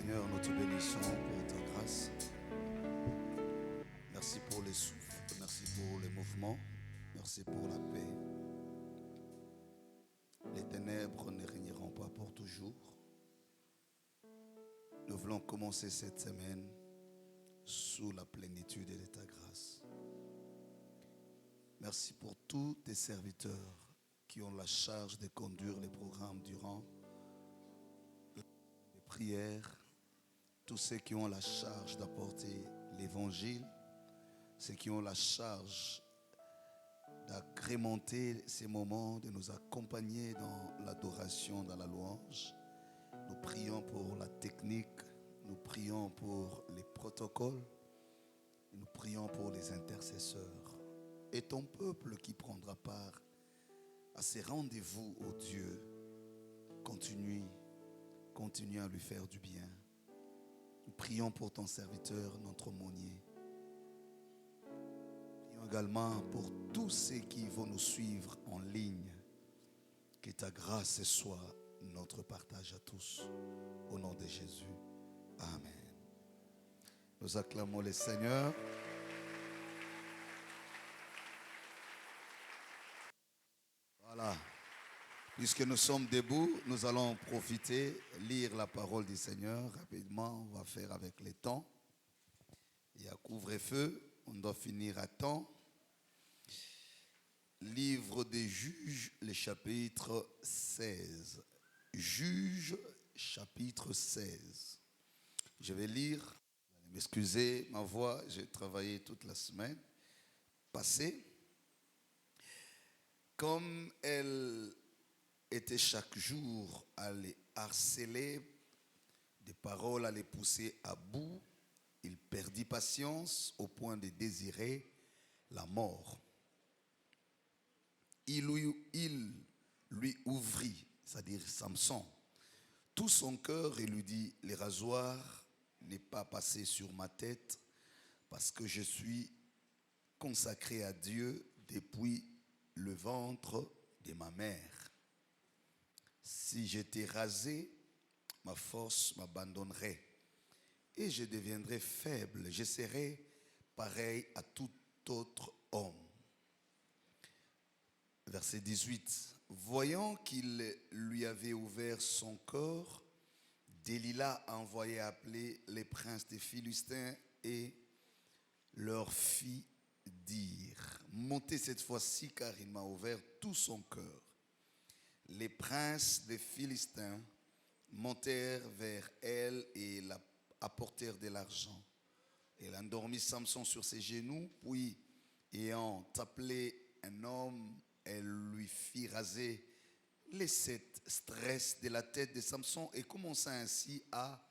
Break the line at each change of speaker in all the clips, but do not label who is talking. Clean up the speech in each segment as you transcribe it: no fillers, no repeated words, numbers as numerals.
Seigneur, nous te bénissons pour ta grâce. Merci pour les souffles, merci pour les mouvements, merci pour la paix. Les ténèbres ne régneront pas pour toujours. Nous voulons commencer cette semaine sous la plénitude de ta grâce. Merci pour tous tes serviteurs qui ont la charge de conduire les programmes durant les prières, tous ceux qui ont la charge d'apporter l'évangile, ceux qui ont la charge d'agrémenter ces moments, de nous accompagner dans l'adoration, dans la louange. Nous prions pour la technique, nous prions pour les protocoles, nous prions pour les intercesseurs. Et ton peuple qui prendra part à ces rendez-vous, ô Dieu, continue à lui faire du bien. Nous prions pour ton serviteur, notre aumônier. Prions également pour tous ceux qui vont nous suivre en ligne. Que ta grâce soit notre partage à tous. Au nom de Jésus. Amen. Nous acclamons le Seigneur. Voilà. Puisque nous sommes debout, nous allons profiter, lire la parole du Seigneur. Rapidement, on va faire avec les temps. Il y a couvre-feu, on doit finir à temps. Livre des Juges, le chapitre 16. Juges, chapitre 16. Je vais lire. Vous allez m'excuser, ma voix, j'ai travaillé toute la semaine passée. Comme elle était chaque jour à les harceler, des paroles à les pousser à bout, il perdit patience au point de désirer la mort. Il lui ouvrit, c'est-à-dire Samson, tout son cœur et lui dit, le rasoir n'est pas passé sur ma tête parce que je suis consacré à Dieu depuis le ventre de ma mère. Si j'étais rasé, ma force m'abandonnerait et je deviendrais faible. Je serais pareil à tout autre homme. Verset 18. Voyant qu'il lui avait ouvert son corps, Delilah a envoyé appeler les princes des Philistins et leur fit dire, montez cette fois-ci car il m'a ouvert tout son cœur. Les princes des Philistins montèrent vers elle et la apportèrent de l'argent. Elle endormit Samson sur ses genoux, puis ayant appelé un homme, elle lui fit raser les 7 tresses de la tête de Samson et commença ainsi à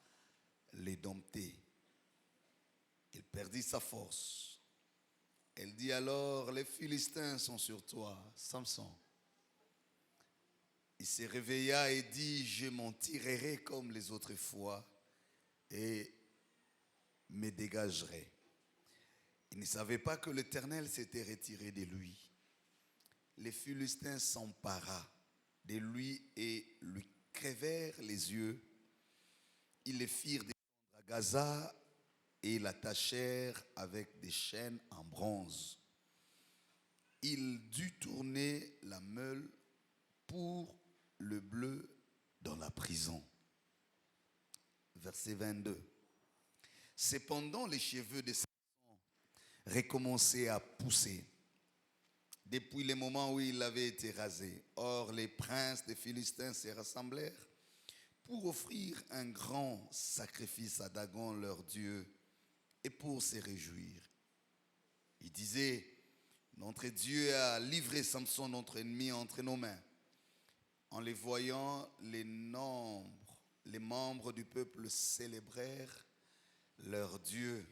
les dompter. Il perdit sa force. Elle dit alors, les Philistins sont sur toi, Samson. Il se réveilla et dit, je m'en tirerai comme les autres fois et me dégagerai. Il ne savait pas que l'Éternel s'était retiré de lui. Les Philistins s'empara de lui et lui crevèrent les yeux. Ils le firent descendre à Gaza et l'attachèrent avec des chaînes en bronze. Il dut tourner la meule pour le bleu dans la prison. Verset 22. Cependant, les cheveux de Samson recommençaient à pousser depuis le moment où il avait été rasé. Or, les princes des Philistins se rassemblèrent pour offrir un grand sacrifice à Dagon, leur Dieu, et pour se réjouir. Ils disaient, notre Dieu a livré Samson, notre ennemi, entre nos mains. En les voyant, les membres du peuple célébrèrent leur Dieu.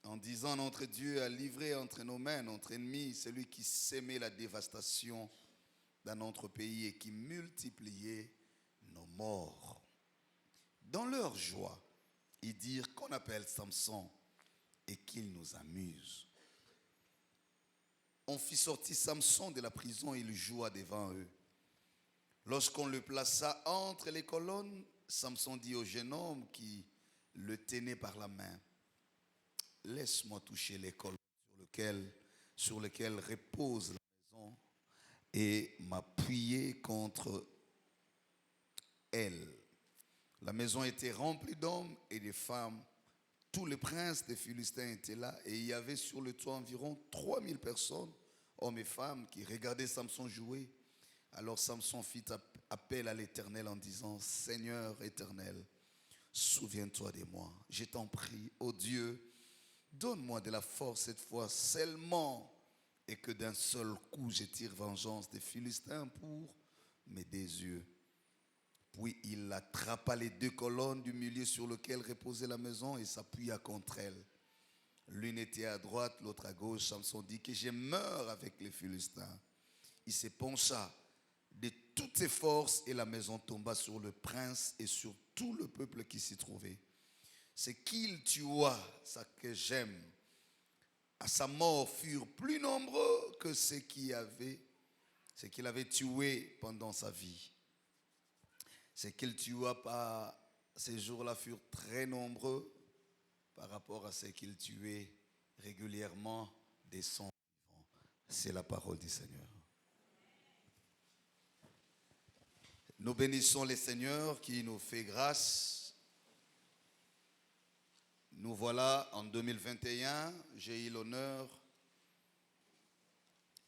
En disant, notre Dieu a livré entre nos mains notre ennemi, celui qui sémait la dévastation dans notre pays et qui multipliait nos morts. Dans leur joie, ils dirent qu'on appelle Samson et qu'il nous amuse. On fit sortir Samson de la prison et il joua devant eux. Lorsqu'on le plaça entre les colonnes, Samson dit au jeune homme qui le tenait par la main, laisse-moi toucher les colonnes sur lesquelles repose la maison et m'appuyer contre elle. La maison était remplie d'hommes et de femmes. Tous les princes des Philistins étaient là et il y avait sur le toit environ 3000 personnes, hommes et femmes, qui regardaient Samson jouer. Alors Samson fit appel à l'Éternel en disant, Seigneur éternel, souviens-toi de moi. Je t'en prie, ô Dieu, donne-moi de la force cette fois seulement et que d'un seul coup je tire vengeance des Philistins pour mes désirs. Puis il attrapa les 2 colonnes du milieu sur lesquelles reposait la maison et s'appuya contre elles. L'une était à droite, l'autre à gauche. Samson dit que je meurs avec les Philistins. Il se pencha de toutes ses forces et la maison tomba sur le prince et sur tout le peuple qui s'y trouvait. C'est qu'il tua, ça que j'aime. À sa mort furent plus nombreux que ceux qu'il avait tués pendant sa vie. Ce qu'il tua par ces jours-là furent très nombreux par rapport à ce qu'il tuait régulièrement des sons vivants. C'est la parole du Seigneur. Nous bénissons le Seigneur qui nous fait grâce. Nous voilà en 2021. J'ai eu l'honneur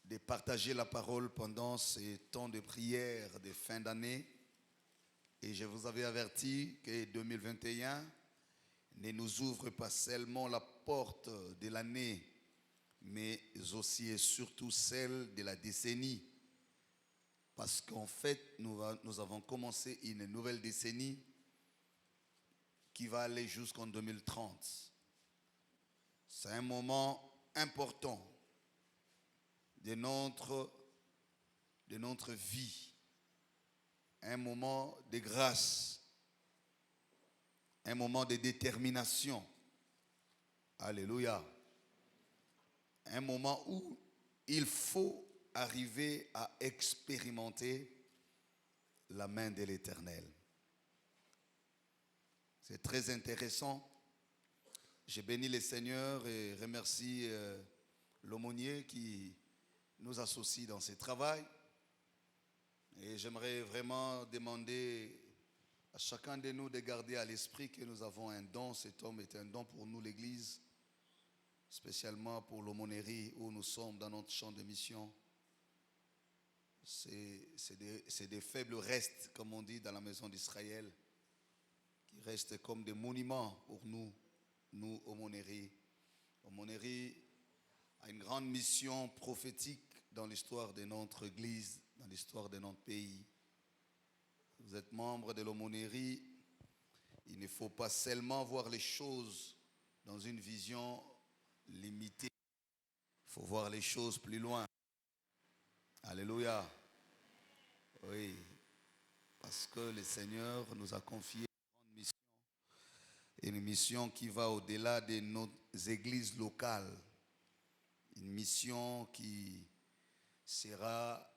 de partager la parole pendant ces temps de prière de fin d'année. Et je vous avais averti que 2021 ne nous ouvre pas seulement la porte de l'année, mais aussi et surtout celle de la décennie. Parce qu'en fait, nous avons commencé une nouvelle décennie qui va aller jusqu'en 2030. C'est un moment important de notre vie, un moment de grâce, un moment de détermination. Alléluia. Un moment où il faut arriver à expérimenter la main de l'Éternel. C'est très intéressant. Je bénis le Seigneur et remercie l'aumônier qui nous associe dans ce travail. Et j'aimerais vraiment demander à chacun de nous de garder à l'esprit que nous avons un don. Cet homme est un don pour nous, l'Église, spécialement pour l'aumônerie où nous sommes dans notre champ de mission. C'est des faibles restes, comme on dit dans la maison d'Israël, qui restent comme des monuments pour nous aumônerie. L'aumônerie a une grande mission prophétique dans l'histoire de notre Église, dans l'histoire de notre pays. Vous êtes membre de l'aumônerie, il ne faut pas seulement voir les choses dans une vision limitée. Il faut voir les choses plus loin. Alléluia. Oui, parce que le Seigneur nous a confié une mission qui va au-delà de nos églises locales. Une mission qui sera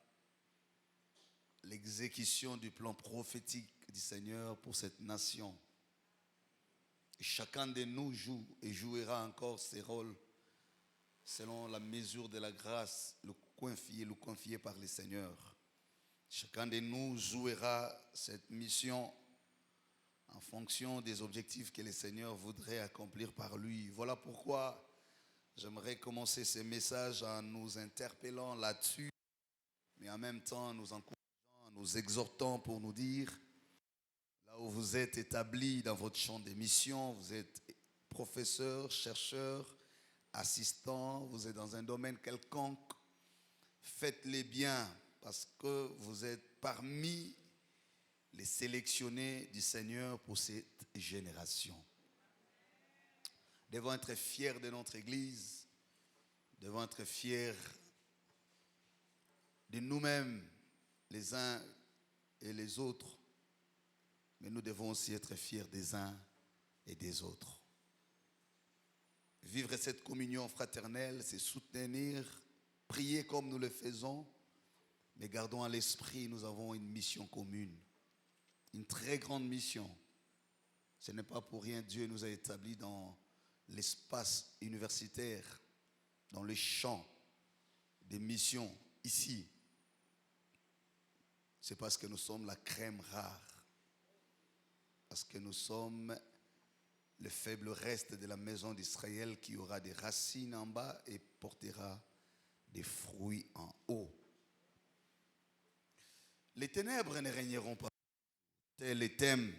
l'exécution du plan prophétique du Seigneur pour cette nation. Et chacun de nous joue et jouera encore ses rôles selon la mesure de la grâce le confié par le Seigneur. Chacun de nous jouera cette mission en fonction des objectifs que le Seigneur voudrait accomplir par lui. Voilà pourquoi j'aimerais commencer ce message en nous interpellant là-dessus, mais en même temps nous encourageant, nous exhortant pour nous dire, là où vous êtes établis dans votre champ de mission, vous êtes professeur, chercheur, assistant, vous êtes dans un domaine quelconque, faites-les bien parce que vous êtes parmi les sélectionnés du Seigneur pour cette génération. Nous devons être fiers de notre Église, nous devons être fiers de nous-mêmes, les uns et les autres, mais nous devons aussi être fiers des uns et des autres. Vivre cette communion fraternelle, c'est soutenir, prier comme nous le faisons, Mais gardons à l'esprit, nous avons une mission commune. Une très grande mission. Ce n'est pas pour rien, Dieu nous a établis dans l'espace universitaire, dans le champ des missions, ici. C'est parce que nous sommes la crème rare. Parce que nous sommes le faible reste de la maison d'Israël qui aura des racines en bas et portera des fruits en haut. Les ténèbres ne régneront pas. C'est le thème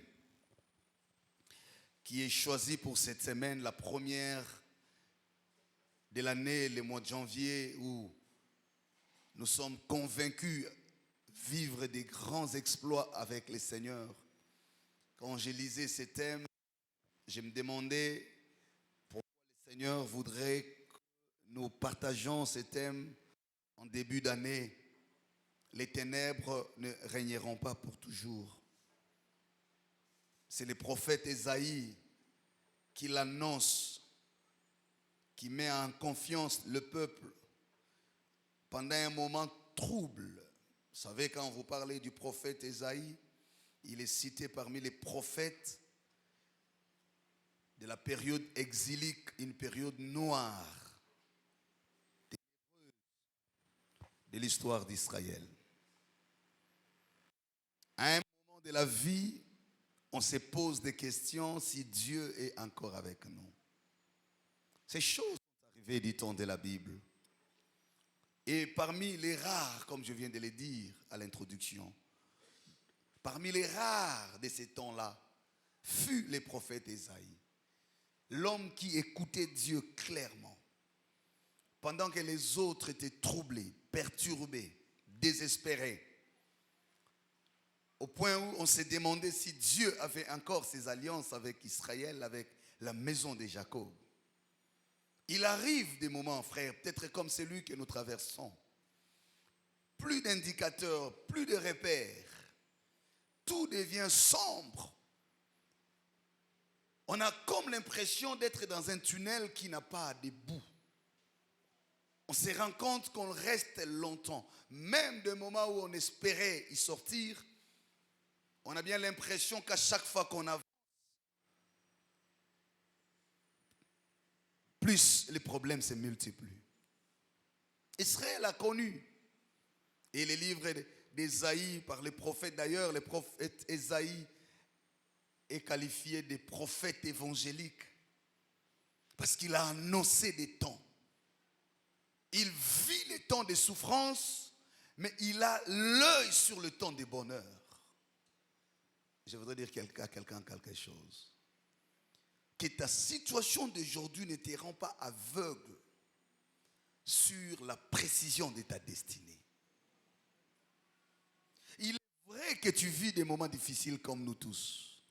qui est choisi pour cette semaine, la première de l'année, le mois de janvier, où nous sommes convaincus vivre des grands exploits avec le Seigneur. Quand je lisais ces thèmes, je me demandais pourquoi le Seigneur voudrait que nous partagions ces thèmes en début d'année. Les ténèbres ne régneront pas pour toujours. C'est le prophète Ésaïe qui l'annonce, qui met en confiance le peuple pendant un moment trouble. Vous savez, quand vous parlez du prophète Ésaïe, il est cité parmi les prophètes de la période exilique, une période noire de l'histoire d'Israël. À un moment de la vie, on se pose des questions si Dieu est encore avec nous. Ces choses sont arrivées, dit-on, de la Bible. Et parmi les rares, comme je viens de le dire à l'introduction, parmi les rares de ces temps-là, fut le prophète Ésaïe. L'homme qui écoutait Dieu clairement. Pendant que les autres étaient troublés, perturbés, désespérés. Au point où on s'est demandé si Dieu avait encore ses alliances avec Israël, avec la maison de Jacob. Il arrive des moments, frères, peut-être comme celui que nous traversons. Plus d'indicateurs, plus de repères. Tout devient sombre. On a comme l'impression d'être dans un tunnel qui n'a pas de bout. On se rend compte qu'on reste longtemps. Même des moments où on espérait y sortir, on a bien l'impression qu'à chaque fois qu'on avance, plus les problèmes se multiplient. Israël a connu. Et les livres d'Ésaïe, par les prophètes d'ailleurs, le prophète Ésaïe est qualifié de prophète évangélique. Parce qu'il a annoncé des temps. Il vit les temps de souffrance, mais il a l'œil sur le temps de bonheur. Je voudrais dire à quelqu'un quelque chose. Que ta situation d'aujourd'hui ne te rend pas aveugle sur la précision de ta destinée. Il est vrai que tu vis des moments difficiles comme nous tous.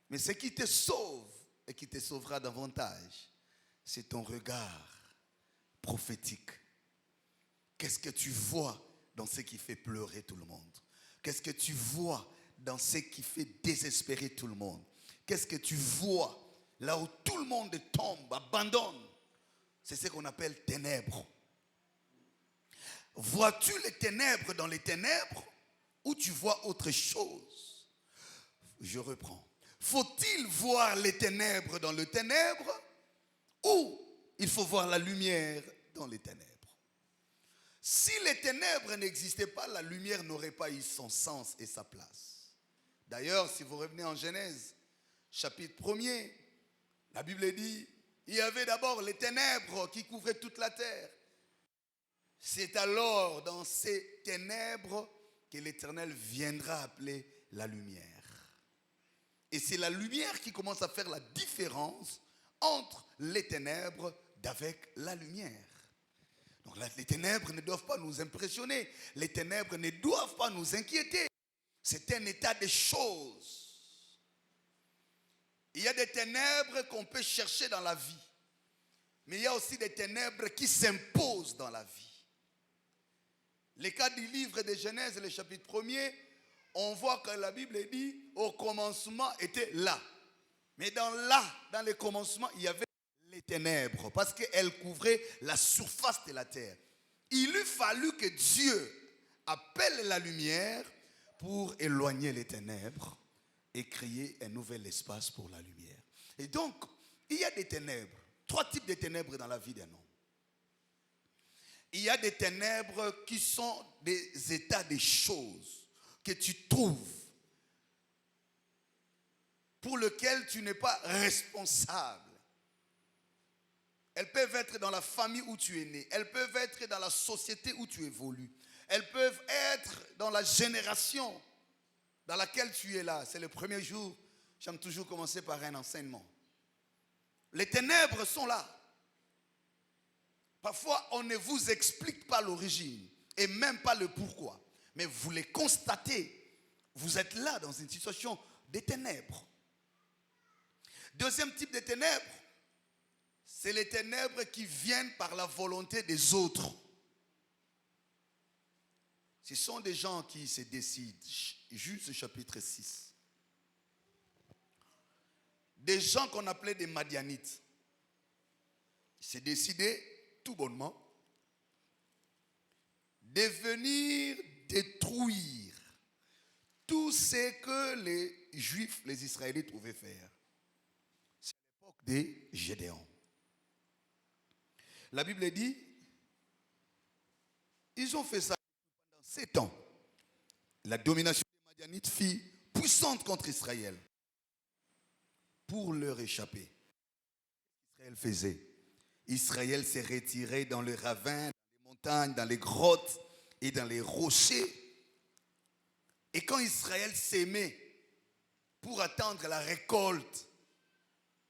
Mais ce qui te sauve et qui te sauvera davantage, c'est ton regard prophétique. Qu'est-ce que tu vois dans ce qui fait pleurer tout le monde? Qu'est-ce que tu vois dans ce qui fait désespérer tout le monde? Qu'est-ce que tu vois là où tout le monde tombe, abandonne? C'est ce qu'on appelle ténèbres. Vois-tu les ténèbres dans les ténèbres ou tu vois autre chose? Je reprends. Faut-il voir les ténèbres dans le ténèbre ou il faut voir la lumière dans les ténèbres? Si les ténèbres n'existaient pas, la lumière n'aurait pas eu son sens et sa place. D'ailleurs, si vous revenez en Genèse, chapitre 1er, la Bible dit, il y avait d'abord les ténèbres qui couvraient toute la terre. C'est alors dans ces ténèbres que l'Éternel viendra appeler la lumière. Et c'est la lumière qui commence à faire la différence entre les ténèbres d'avec la lumière. Donc les ténèbres ne doivent pas nous impressionner. Les ténèbres ne doivent pas nous inquiéter. C'est un état de choses. Il y a des ténèbres qu'on peut chercher dans la vie. Mais il y a aussi des ténèbres qui s'imposent dans la vie. Le cas du livre de Genèse, le chapitre 1er, on voit que la Bible dit, au commencement était là. Mais dans le commencement, il y avait les ténèbres, parce qu'elles couvraient la surface de la terre. Il eût fallu que Dieu appelle la lumière pour éloigner les ténèbres et créer un nouvel espace pour la lumière. Et donc, il y a des ténèbres, 3 types de ténèbres dans la vie d'un homme. Il y a des ténèbres qui sont des états des choses que tu trouves, pour lesquels tu n'es pas responsable. Elles peuvent être dans la famille où tu es né. Elles peuvent être dans la société où tu évolues. Elles peuvent être dans la génération dans laquelle tu es là. C'est le premier jour. J'aime toujours commencer par un enseignement. Les ténèbres sont là. Parfois, on ne vous explique pas l'origine et même pas le pourquoi. Mais vous les constatez. Vous êtes là dans une situation de ténèbres. Deuxième type de ténèbres, c'est les ténèbres qui viennent par la volonté des autres. Ce sont des gens qui se décident. Juge chapitre 6. Des gens qu'on appelait des Madianites. Ils s'est décidé tout bonnement de venir détruire tout ce que les Juifs, les Israélites pouvaient faire. C'est l'époque des Gédéons. La Bible dit, ils ont fait ça pendant 7 ans. La domination des Madianites fut puissante contre Israël. Pour leur échapper, Israël faisait. Israël s'est retiré dans les ravins, dans les montagnes, dans les grottes et dans les rochers. Et quand Israël s'aimait pour attendre la récolte,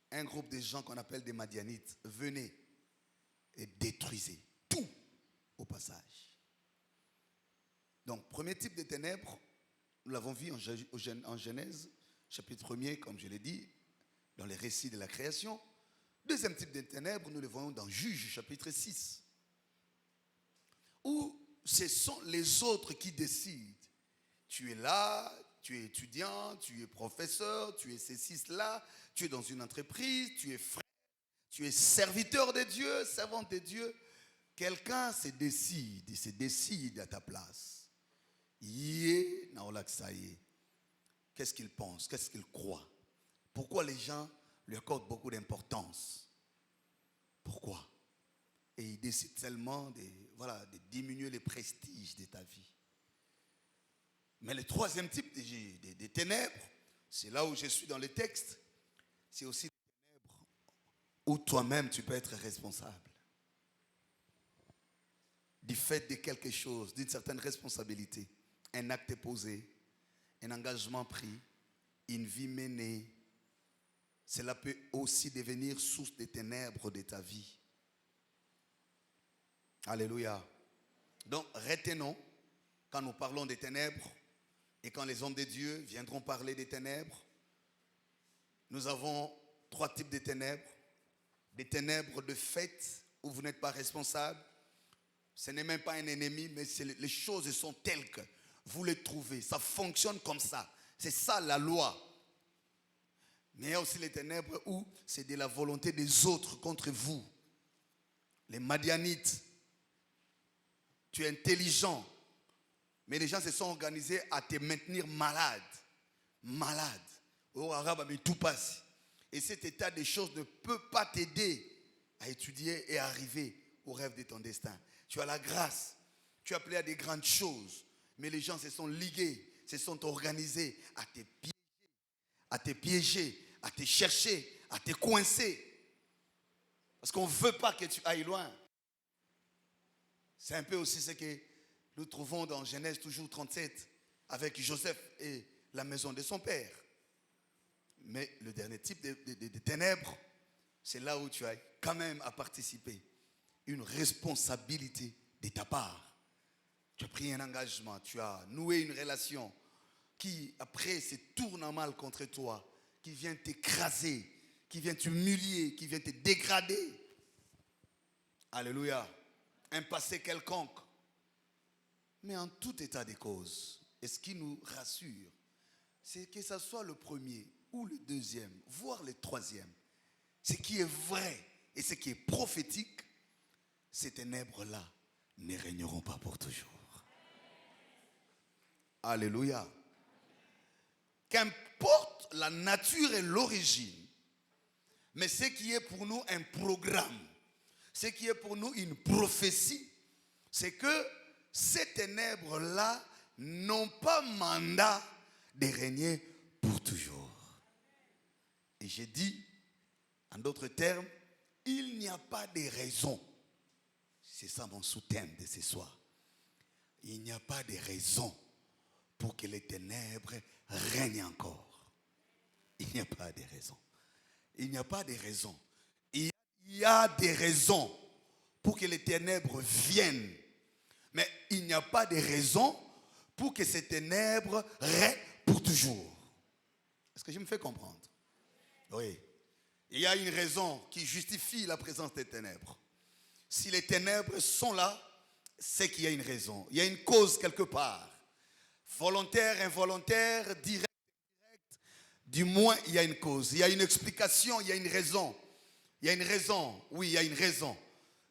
un groupe de gens qu'on appelle des Madianites venait et détruisait tout au passage. Donc, premier type de ténèbres, nous l'avons vu en Genèse, chapitre 1er, comme je l'ai dit, dans les récits de la création. Deuxième type de ténèbres, nous le voyons dans Juge, chapitre 6, où ce sont les autres qui décident. Tu es là, tu es étudiant, tu es professeur, tu es ceci, là, tu es dans une entreprise, tu es frère, tu es serviteur de Dieu, servante de Dieu. Quelqu'un se décide à ta place. Qu'est-ce qu'il pense? Qu'est-ce qu'il croit? Pourquoi les gens lui accordent beaucoup d'importance? Pourquoi? Et il décide seulement de diminuer le prestige de ta vie. Mais le troisième type des ténèbres, c'est là où je suis dans le texte, c'est aussi des ténèbres où toi-même tu peux être responsable. Du fait de quelque chose, d'une certaine responsabilité, un acte posé, un engagement pris, une vie menée. Cela peut aussi devenir source de ténèbres de ta vie. Alléluia. Donc, retenons, quand nous parlons des ténèbres, et quand les hommes de Dieu viendront parler des ténèbres, nous avons 3 types de ténèbres. Des ténèbres de fait, où vous n'êtes pas responsable. Ce n'est même pas un ennemi, mais les choses sont telles que vous les trouvez. Ça fonctionne comme ça. C'est ça la loi. Mais il y a aussi les ténèbres où c'est de la volonté des autres contre vous. Les Madianites. Tu es intelligent. Mais les gens se sont organisés à te maintenir malade. Malade. Au arabe, mais tout passe. Et cet état des choses ne peut pas t'aider à étudier et à arriver au rêve de ton destin. Tu as la grâce. Tu es appelé à des grandes choses. Mais les gens se sont ligués, se sont organisés à te piéger, à te chercher, à te coincer. Parce qu'on ne veut pas que tu ailles loin. C'est un peu aussi ce que nous trouvons dans Genèse toujours 37 avec Joseph et la maison de son père. Mais le dernier type de ténèbres, c'est là où tu as quand même à participer. Une responsabilité de ta part. Tu as pris un engagement, tu as noué une relation qui après se tourne en mal contre toi, qui vient t'écraser, qui vient t'humilier, qui vient te dégrader. Alléluia. Un passé quelconque. Mais en tout état de cause, et ce qui nous rassure, c'est que ce soit le premier ou le deuxième, voire le troisième, ce qui est vrai et ce qui est prophétique, ces ténèbres-là ne régneront pas pour toujours. Alléluia. Qu'importe la nature et l'origine, mais ce qui est pour nous un programme, ce qui est pour nous une prophétie, c'est que ces ténèbres-là n'ont pas mandat de régner pour toujours. Et j'ai dit, en d'autres termes, il n'y a pas de raison. C'est ça mon sous-thème de ce soir. Il n'y a pas de raison pour que les ténèbres règnent encore. Il n'y a pas de raison. Il n'y a pas de raison. Il y a des raisons pour que les ténèbres viennent. Mais il n'y a pas de raison pour que ces ténèbres règnent pour toujours. Est-ce que je me fais comprendre? Oui. Il y a une raison qui justifie la présence des ténèbres. Si les ténèbres sont là, c'est qu'il y a une raison. Il y a une cause quelque part. Volontaire, involontaire, direct, indirect. Du moins, il y a une cause. Il y a une explication, il y a une raison. Il y a une raison. Oui, il y a une raison.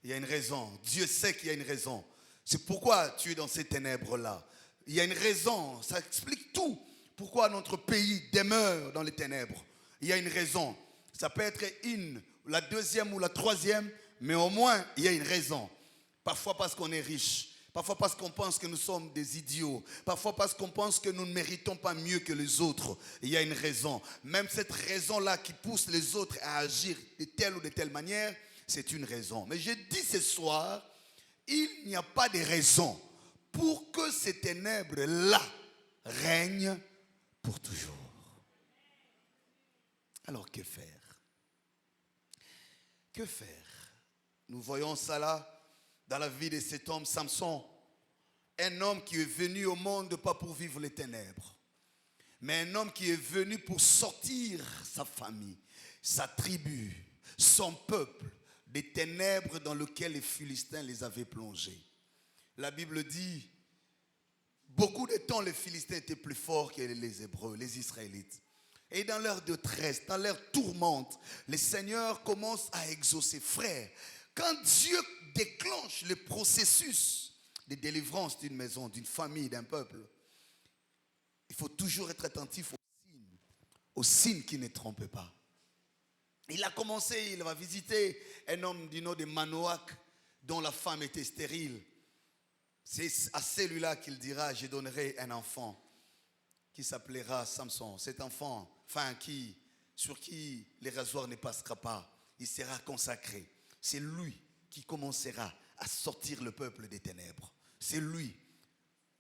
Il y a une raison. Dieu sait qu'il y a une raison. C'est pourquoi tu es dans ces ténèbres-là. Il y a une raison. Ça explique tout. Pourquoi notre pays demeure dans les ténèbres. Il y a une raison. Ça peut être la deuxième ou la troisième, mais au moins, il y a une raison. Parfois parce qu'on est riche. Parfois parce qu'on pense que nous sommes des idiots. Parfois parce qu'on pense que nous ne méritons pas mieux que les autres. Il y a une raison. Même cette raison-là qui pousse les autres à agir de telle ou de telle manière, c'est une raison. Mais je dis ce soir, il n'y a pas de raison pour que ces ténèbres-là règnent pour toujours. Alors que faire? Que faire? Nous voyons ça là dans la vie de cet homme, Samson. Un homme qui est venu au monde pas pour vivre les ténèbres, mais un homme qui est venu pour sortir sa famille, sa tribu, son peuple des ténèbres dans lesquelles les Philistins les avaient plongés. La Bible dit, beaucoup de temps les Philistins étaient plus forts que les Hébreux, les Israélites. Et dans leur détresse, dans leur tourmente, le Seigneur commence à exaucer. Frère, quand Dieu déclenche le processus de délivrance d'une maison, d'une famille, d'un peuple, il faut toujours être attentif aux signes qui ne trompent pas. Il a commencé, il va visiter un homme du nom de Manoach, dont la femme était stérile. C'est à celui-là qu'il dira, je donnerai un enfant qui s'appellera Samson. Cet enfant, sur qui les rasoirs ne passera pas, il sera consacré. C'est lui qui commencera à sortir le peuple des ténèbres. C'est lui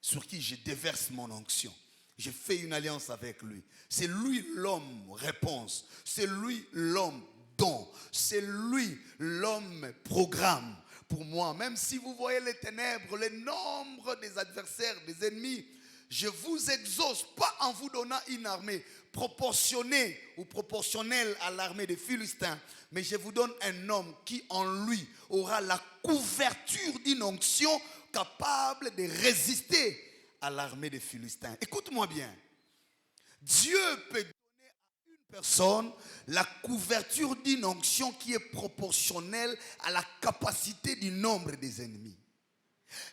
sur qui je déverse mon onction. Je fais une alliance avec lui. C'est lui l'homme réponse. C'est lui l'homme don. C'est lui l'homme programme pour moi. Même si vous voyez les ténèbres, le nombre des adversaires, des ennemis, je vous exauce pas en vous donnant une armée proportionnée ou proportionnelle à l'armée des Philistins, mais je vous donne un homme qui en lui aura la couverture d'une onction capable de résister à l'armée des Philistins. Écoute-moi bien. Dieu peut donner à une personne la couverture d'une onction qui est proportionnelle à la capacité du nombre des ennemis.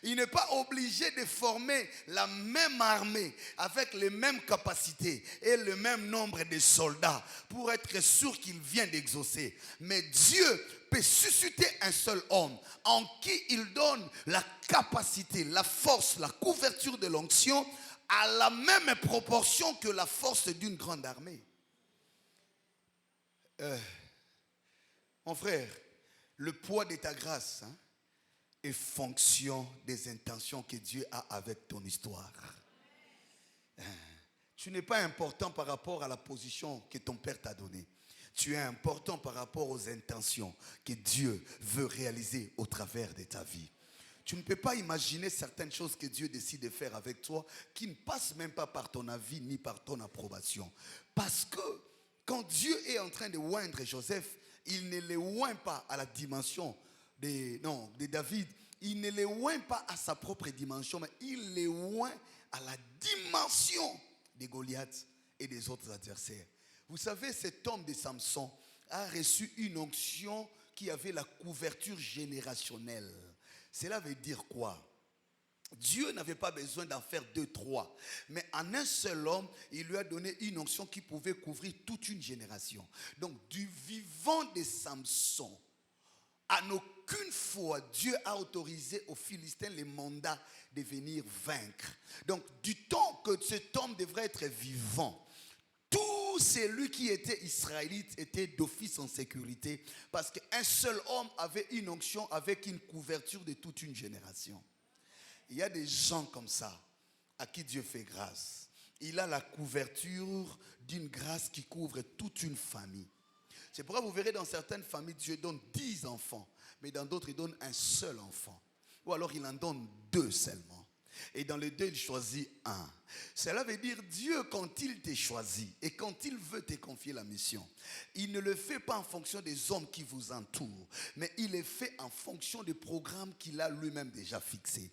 Il n'est pas obligé de former la même armée avec les mêmes capacités et le même nombre de soldats pour être sûr qu'il vient d'exaucer. Mais Dieu peut susciter un seul homme en qui il donne la capacité, la force, la couverture de l'onction à la même proportion que la force d'une grande armée. Mon frère, le poids de ta grâce, est fonction des intentions que Dieu a avec ton histoire. Tu n'es pas important par rapport à la position que ton père t'a donnée. Tu es important par rapport aux intentions que Dieu veut réaliser au travers de ta vie. Tu ne peux pas imaginer certaines choses que Dieu décide de faire avec toi qui ne passent même pas par ton avis ni par ton approbation. Parce que quand Dieu est en train de oindre Joseph, il ne le oint pas à la dimension de David. Il ne le oint pas à sa propre dimension, mais il le oint à la dimension de Goliath et des autres adversaires. Vous savez, cet homme de Samson a reçu une onction qui avait la couverture générationnelle. Cela veut dire quoi? Dieu n'avait pas besoin d'en faire 2, 3. Mais en un seul homme, il lui a donné une onction qui pouvait couvrir toute une génération. Donc, du vivant de Samson, en aucune fois, Dieu a autorisé aux Philistins les mandats de venir vaincre. Donc, du temps que cet homme devrait être vivant, tout celui qui était israélite était d'office en sécurité parce qu'un seul homme avait une onction avec une couverture de toute une génération. Il y a des gens comme ça à qui Dieu fait grâce. Il a la couverture d'une grâce qui couvre toute une famille. C'est pourquoi vous verrez dans certaines familles, Dieu donne 10 enfants, mais dans d'autres, il donne un seul enfant. Ou alors, il en donne 2 seulement. Et dans les 2, il choisit un. Cela veut dire Dieu, quand il t'a choisi et quand il veut te confier la mission, il ne le fait pas en fonction des hommes qui vous entourent, mais il le fait en fonction des programmes qu'il a lui-même déjà fixés.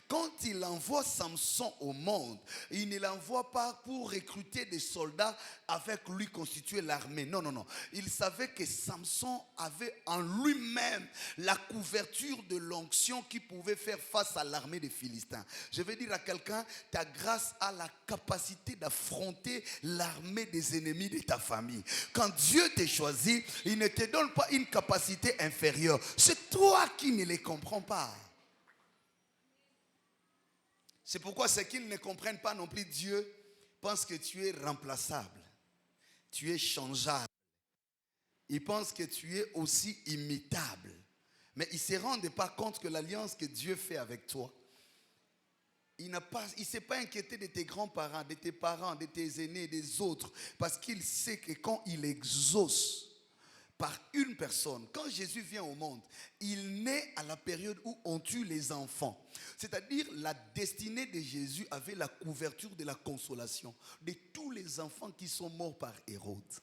Quand il envoie Samson au monde, il ne l'envoie pas pour recruter des soldats avec lui constituer l'armée. Non, non, non. Il savait que Samson avait en lui-même la couverture de l'onction qui pouvait faire face à l'armée des Philistins. Je vais dire à quelqu'un, ta grâce a la capacité d'affronter l'armée des ennemis de ta famille. Quand Dieu t'a choisi, il ne te donne pas une capacité inférieure. C'est toi qui ne les comprends pas. C'est pourquoi ceux qui ne comprennent pas non plus Dieu pensent que tu es remplaçable. Tu es changeable. Ils pensent que tu es aussi imitable. Mais ils ne se rendent pas compte que l'alliance que Dieu fait avec toi, il ne s'est pas inquiété de tes grands-parents, de tes parents, de tes aînés, des autres. Parce qu'il sait que quand il exauce par une personne, quand Jésus vient au monde, il naît à la période où on tue les enfants. C'est-à-dire la destinée de Jésus avait la couverture de la consolation de tous les enfants qui sont morts par Hérode.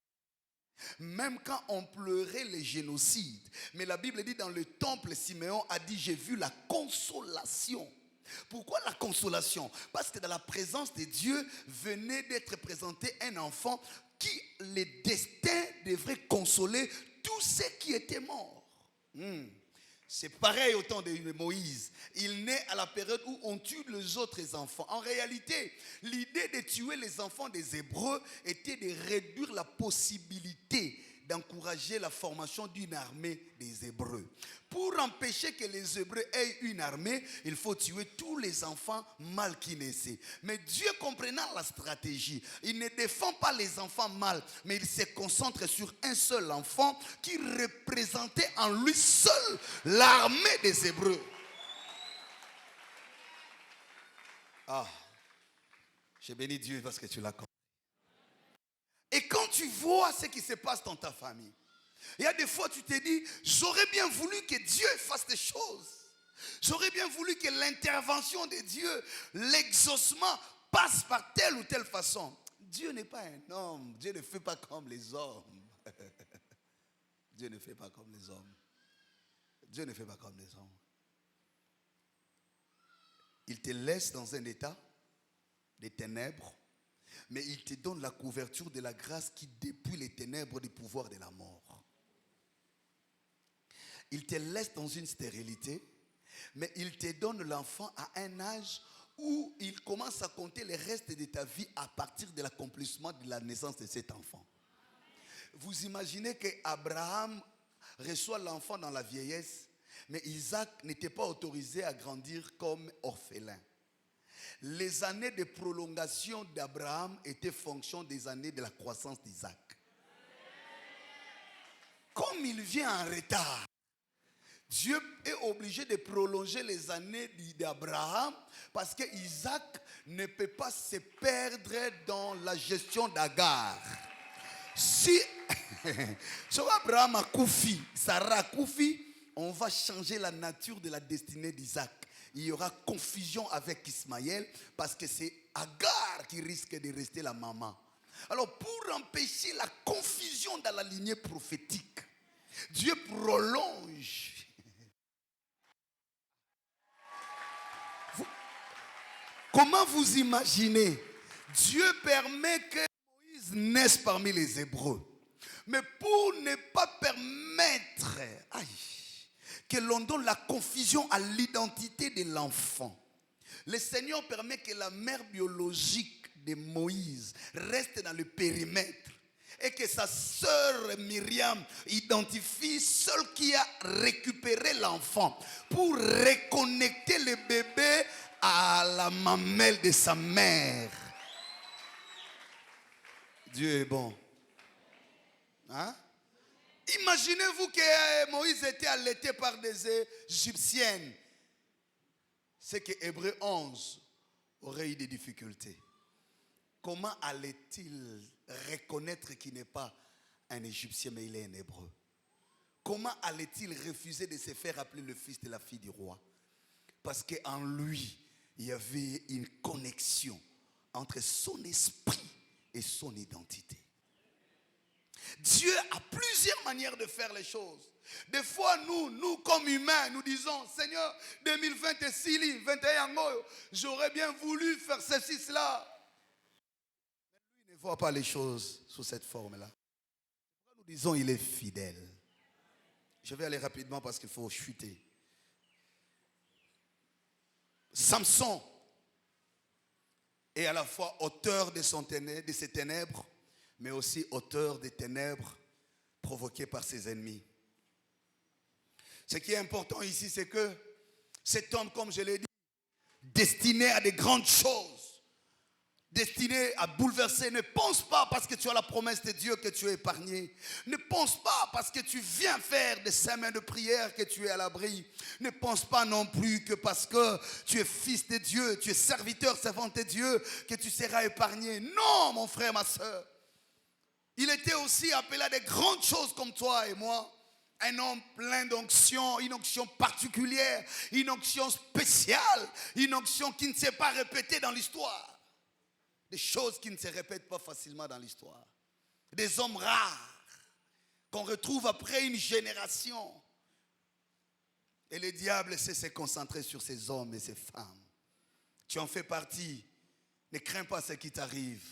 Même quand on pleurait les génocides. Mais la Bible dit dans le temple, Siméon a dit, j'ai vu la consolation. Pourquoi la consolation? Parce que dans la présence de Dieu venait d'être présenté un enfant qui, les destins devraient consoler tous ceux qui étaient morts. C'est pareil au temps de Moïse. Il naît à la période où on tue les autres enfants. En réalité, l'idée de tuer les enfants des Hébreux était de réduire la possibilité d'encourager la formation d'une armée des Hébreux. Pour empêcher que les Hébreux aient une armée, il faut tuer tous les enfants mâles qui naissaient. Mais Dieu, comprenant la stratégie, il ne défend pas les enfants mâles, mais il se concentre sur un seul enfant qui représentait en lui seul l'armée des Hébreux. Ah, j'ai béni Dieu parce que tu l'as compris. Et quand tu vois ce qui se passe dans ta famille, il y a des fois tu te dis, j'aurais bien voulu que Dieu fasse des choses. J'aurais bien voulu que l'intervention de Dieu, l'exaucement passe par telle ou telle façon. Dieu n'est pas un homme. Dieu ne fait pas comme les hommes. Dieu ne fait pas comme les hommes. Dieu ne fait pas comme les hommes. Il te laisse dans un état de ténèbres, mais il te donne la couverture de la grâce qui dépouille les ténèbres du pouvoir de la mort. Il te laisse dans une stérilité, mais il te donne l'enfant à un âge où il commence à compter les restes de ta vie à partir de l'accomplissement de la naissance de cet enfant. Vous imaginez qu'Abraham reçoit l'enfant dans la vieillesse, mais Isaac n'était pas autorisé à grandir comme orphelin. Les années de prolongation d'Abraham étaient fonction des années de la croissance d'Isaac. Comme il vient en retard, Dieu est obligé de prolonger les années d'Abraham parce que Isaac ne peut pas se perdre dans la gestion d'Agar. Si Abraham a Koufi, Sarah a Koufi, on va changer la nature de la destinée d'Isaac. Il y aura confusion avec Ismaël parce que c'est Agar qui risque de rester la maman. Alors pour empêcher la confusion dans la lignée prophétique, Dieu prolonge. Comment vous imaginez? Dieu permet que Moïse naisse parmi les Hébreux. Mais pour ne pas permettre que l'on donne la confusion à l'identité de l'enfant, Le Seigneur permet que la mère biologique de Moïse reste dans le périmètre et que sa sœur Myriam identifie celle qui a récupéré l'enfant pour reconnecter le bébé à la mamelle de sa mère. Dieu est bon. Hein? Imaginez-vous que Moïse était allaité par des Égyptiennes. C'est que Hébreu 11 aurait eu des difficultés. Comment allait-il reconnaître qu'il n'est pas un Égyptien mais il est un Hébreu? Comment allait-il refuser de se faire appeler le fils de la fille du roi? Parce qu'en lui, il y avait une connexion entre son esprit et son identité. Dieu a plusieurs manières de faire les choses. Des fois, nous comme humains, nous disons, Seigneur, 2020 et Sili, 21 ans, j'aurais bien voulu faire ceci, cela. Mais lui ne voit pas les choses sous cette forme-là. Nous disons, il est fidèle. Je vais aller rapidement parce qu'il faut chuter. Samson est à la fois auteur de ses ténèbres, mais aussi auteur des ténèbres provoquées par ses ennemis. Ce qui est important ici, c'est que cet homme, comme je l'ai dit, destiné à des grandes choses, destiné à bouleverser, ne pense pas parce que tu as la promesse de Dieu que tu es épargné. Ne pense pas parce que tu viens faire des semaines de prière que tu es à l'abri. Ne pense pas non plus que parce que tu es fils de Dieu, tu es serviteur, servante de Dieu, que tu seras épargné. Non, mon frère, ma soeur. Il était aussi appelé à des grandes choses comme toi et moi. Un homme plein d'onction, une onction particulière, une onction spéciale, une onction qui ne s'est pas répétée dans l'histoire. Des choses qui ne se répètent pas facilement dans l'histoire. Des hommes rares qu'on retrouve après une génération. Et le diable sait se concentrer sur ces hommes et ces femmes. Tu en fais partie. Ne crains pas ce qui t'arrive.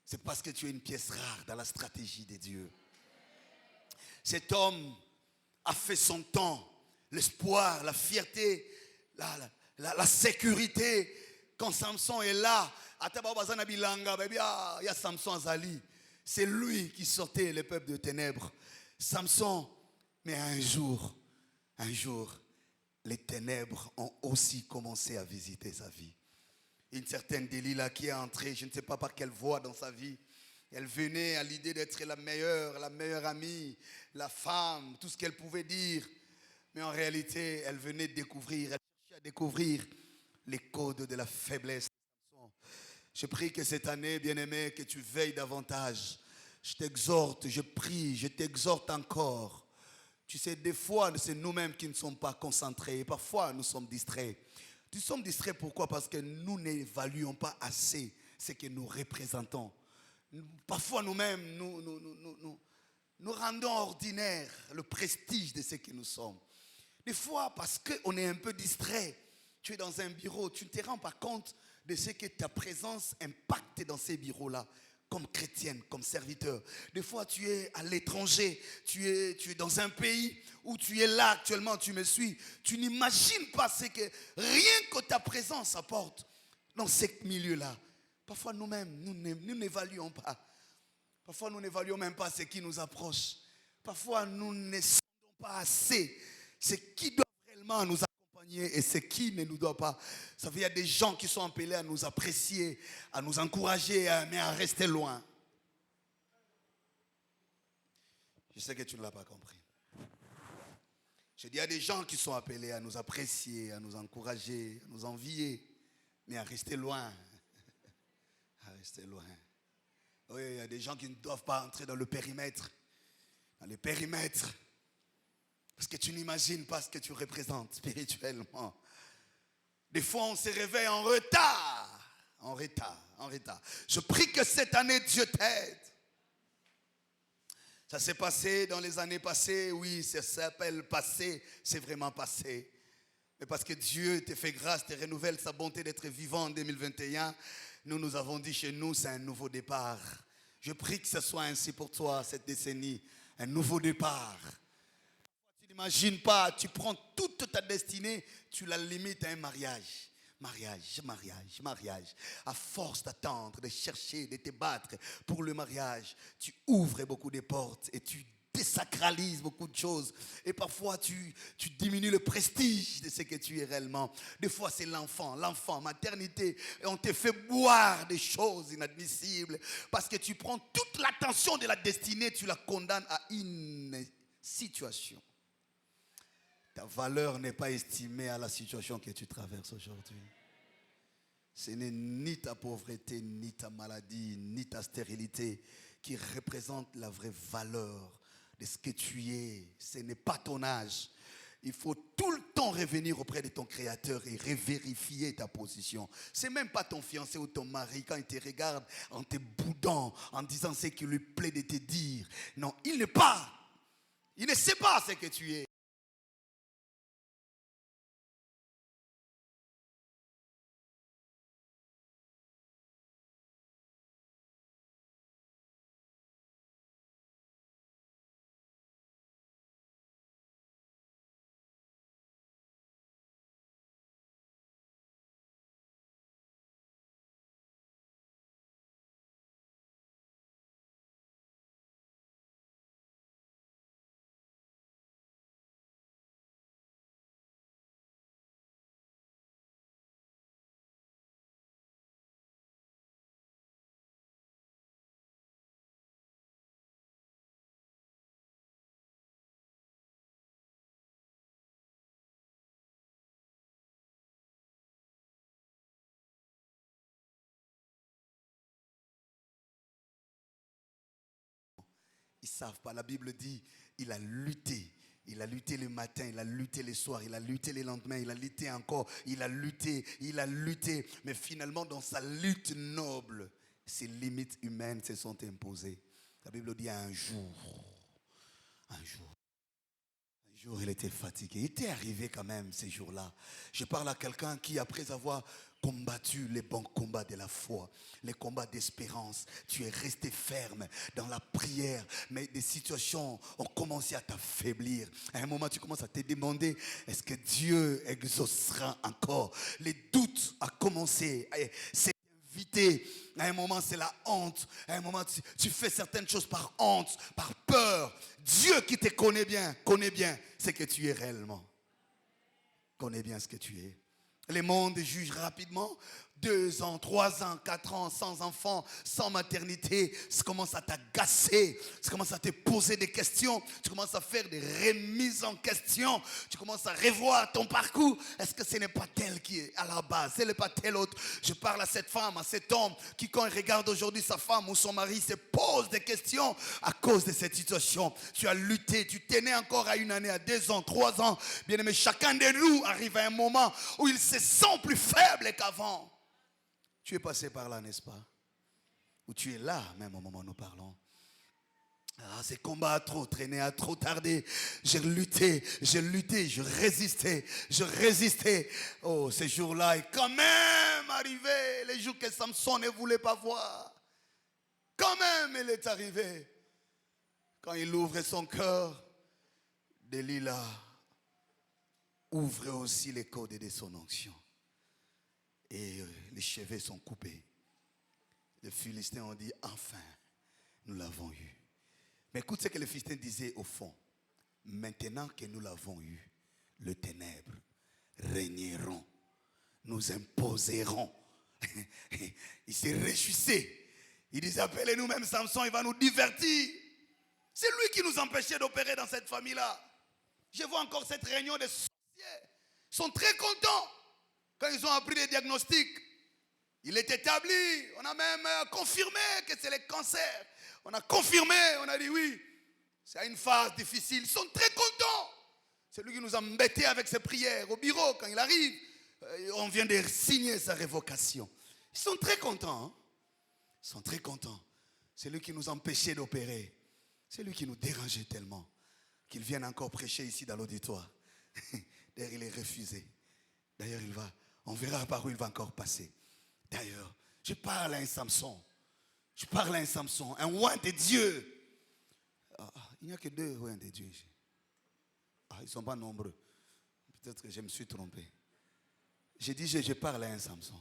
C'est parce que tu es une pièce rare dans la stratégie de Dieu. Cet homme a fait son temps, l'espoir, la fierté, la sécurité. Quand Samson est là, il y a Samson Azali. C'est lui qui sortait le peuple de ténèbres. Samson, mais un jour, les ténèbres ont aussi commencé à visiter sa vie. Une certaine Delilah qui est entrée, je ne sais pas par quelle voie dans sa vie. Elle venait à l'idée d'être la meilleure amie, la femme, tout ce qu'elle pouvait dire. Mais en réalité, elle venait découvrir, elle cherchait à découvrir les codes de la faiblesse. Je prie que cette année, bien-aimé, que tu veilles davantage. Je t'exhorte, je prie, je t'exhorte encore. Tu sais, des fois, c'est nous-mêmes qui ne sommes pas concentrés. Et parfois, nous sommes distraits. Nous sommes distraits pourquoi? Parce que nous n'évaluons pas assez ce que nous représentons. Parfois nous-mêmes, nous rendons ordinaire le prestige de ce que nous sommes. Des fois, parce qu'on est un peu distrait, tu es dans un bureau, tu ne te rends pas compte de ce que ta présence impacte dans ces bureaux-là, comme chrétienne, comme serviteur. Des fois, tu es à l'étranger, tu es dans un pays où tu es là actuellement, tu me suis. Tu n'imagines pas ce que rien que ta présence apporte dans ce milieu-là. Parfois, nous-mêmes, nous n'évaluons pas. Parfois, nous n'évaluons même pas ce qui nous approche. Parfois, nous ne sentons pas assez ce qui doit réellement nous accompagner et ce qui ne nous doit pas. Ça veut dire, il y a des gens qui sont appelés à nous apprécier, à nous encourager, mais à rester loin. Je sais que tu ne l'as pas compris. Je dis, il y a des gens qui sont appelés à nous apprécier, à nous encourager, à nous envier, mais à rester loin. À rester loin. Oui, il y a des gens qui ne doivent pas entrer dans le périmètre. Dans le périmètre. Parce que tu n'imagines pas ce que tu représentes spirituellement. Des fois, on se réveille en retard. En retard. Je prie que cette année, Dieu t'aide. Ça s'est passé dans les années passées. Oui, ça s'appelle passé. C'est vraiment passé. Mais parce que Dieu te fait grâce, te renouvelle sa bonté d'être vivant en 2021. Nous avons dit chez nous, c'est un nouveau départ. Je prie que ce soit ainsi pour toi cette décennie. Un nouveau départ. Tu n'imagines pas, tu prends toute ta destinée, tu la limites à un mariage. Mariage, mariage, mariage. À force d'attendre, de chercher, de te battre pour le mariage, tu ouvres beaucoup de portes et tu désacralises beaucoup de choses. Et parfois, tu diminues le prestige de ce que tu es réellement. Des fois, c'est l'enfant, maternité. Et on te fait boire des choses inadmissibles parce que tu prends toute l'attention de la destinée, tu la condamnes à une situation. Ta valeur n'est pas estimée à la situation que tu traverses aujourd'hui. Ce n'est ni ta pauvreté, ni ta maladie, ni ta stérilité qui représente la vraie valeur de ce que tu es. Ce n'est pas ton âge. Il faut tout le temps revenir auprès de ton Créateur et revérifier ta position. Ce n'est même pas ton fiancé ou ton mari quand il te regarde en te boudant, en disant ce qui lui plaît de te dire. Non, il n'est pas. Il ne sait pas ce que tu es. Ils ne savent pas. La Bible dit, il a lutté. Il a lutté le matin, il a lutté le soir, il a lutté le lendemain, il a lutté encore, il a lutté. Mais finalement, dans sa lutte noble, ses limites humaines se sont imposées. La Bible dit un jour, il était fatigué. Il était arrivé quand même ces jours-là. Je parle à quelqu'un qui, après avoir combattu les bons combats de la foi, les combats d'espérance, tu es resté ferme dans la prière, mais des situations ont commencé à t'affaiblir. À un moment, tu commences à te demander, est-ce que Dieu exaucera encore? Les doutes ont commencé. C'est invité. À un moment, c'est la honte. À un moment, tu fais certaines choses par honte, par peur. Dieu qui te connaît bien ce que tu es réellement. Connaît bien ce que tu es. Le monde juge rapidement. 2 ans, 3 ans, 4 ans, sans enfant, sans maternité, ça commence à t'agacer, ça commence à te poser des questions, tu commences à faire des remises en question, tu commences à revoir ton parcours. Est-ce que ce n'est pas tel qui est à la base, ce n'est pas tel autre? Je parle à cette femme, à cet homme qui, quand il regarde aujourd'hui sa femme ou son mari, se pose des questions à cause de cette situation. Tu as lutté, tu tenais encore à 1 année, à 2 ans, 3 ans. Bien aimé, chacun de nous arrive à un moment où il se sent plus faible qu'avant. Tu es passé par là, n'est-ce pas? Ou tu es là, même au moment où nous parlons. Ah, ces combats a trop traîné, a trop tardé. J'ai lutté, je résistais. Oh, ces jours-là est quand même arrivé. Les jours que Samson ne voulait pas voir. Quand même, il est arrivé. Quand il ouvre son cœur, Delilah ouvre aussi les codes de son onction. Et les cheveux sont coupés. Les Philistins ont dit, enfin, nous l'avons eu. Mais écoute ce que les Philistins disaient au fond. Maintenant que nous l'avons eu, les ténèbres régneront. Nous imposerons. Ils se réjouissaient. Ils disaient, appelez-nous même Samson, il va nous divertir. C'est lui qui nous empêchait d'opérer dans cette famille-là. Je vois encore cette réunion de sorciers. Ils sont très contents. Quand ils ont appris les diagnostics, il est établi, on a même confirmé que c'est le cancer. On a confirmé, on a dit oui, c'est une phase difficile. Ils sont très contents. C'est lui qui nous a embêtés avec ses prières au bureau. Quand il arrive, on vient de signer sa révocation. Ils sont très contents. Hein? Ils sont très contents. C'est lui qui nous empêchait d'opérer. C'est lui qui nous dérangeait tellement qu'il vienne encore prêcher ici dans l'auditoire. D'ailleurs, il est refusé. D'ailleurs, on verra par où il va encore passer. D'ailleurs, je parle à un Samson. Un oint de Dieu. Il n'y a que 2 oints de Dieu. Ils ne sont pas nombreux. Peut-être que je me suis trompé. J'ai dit, je parle à un Samson,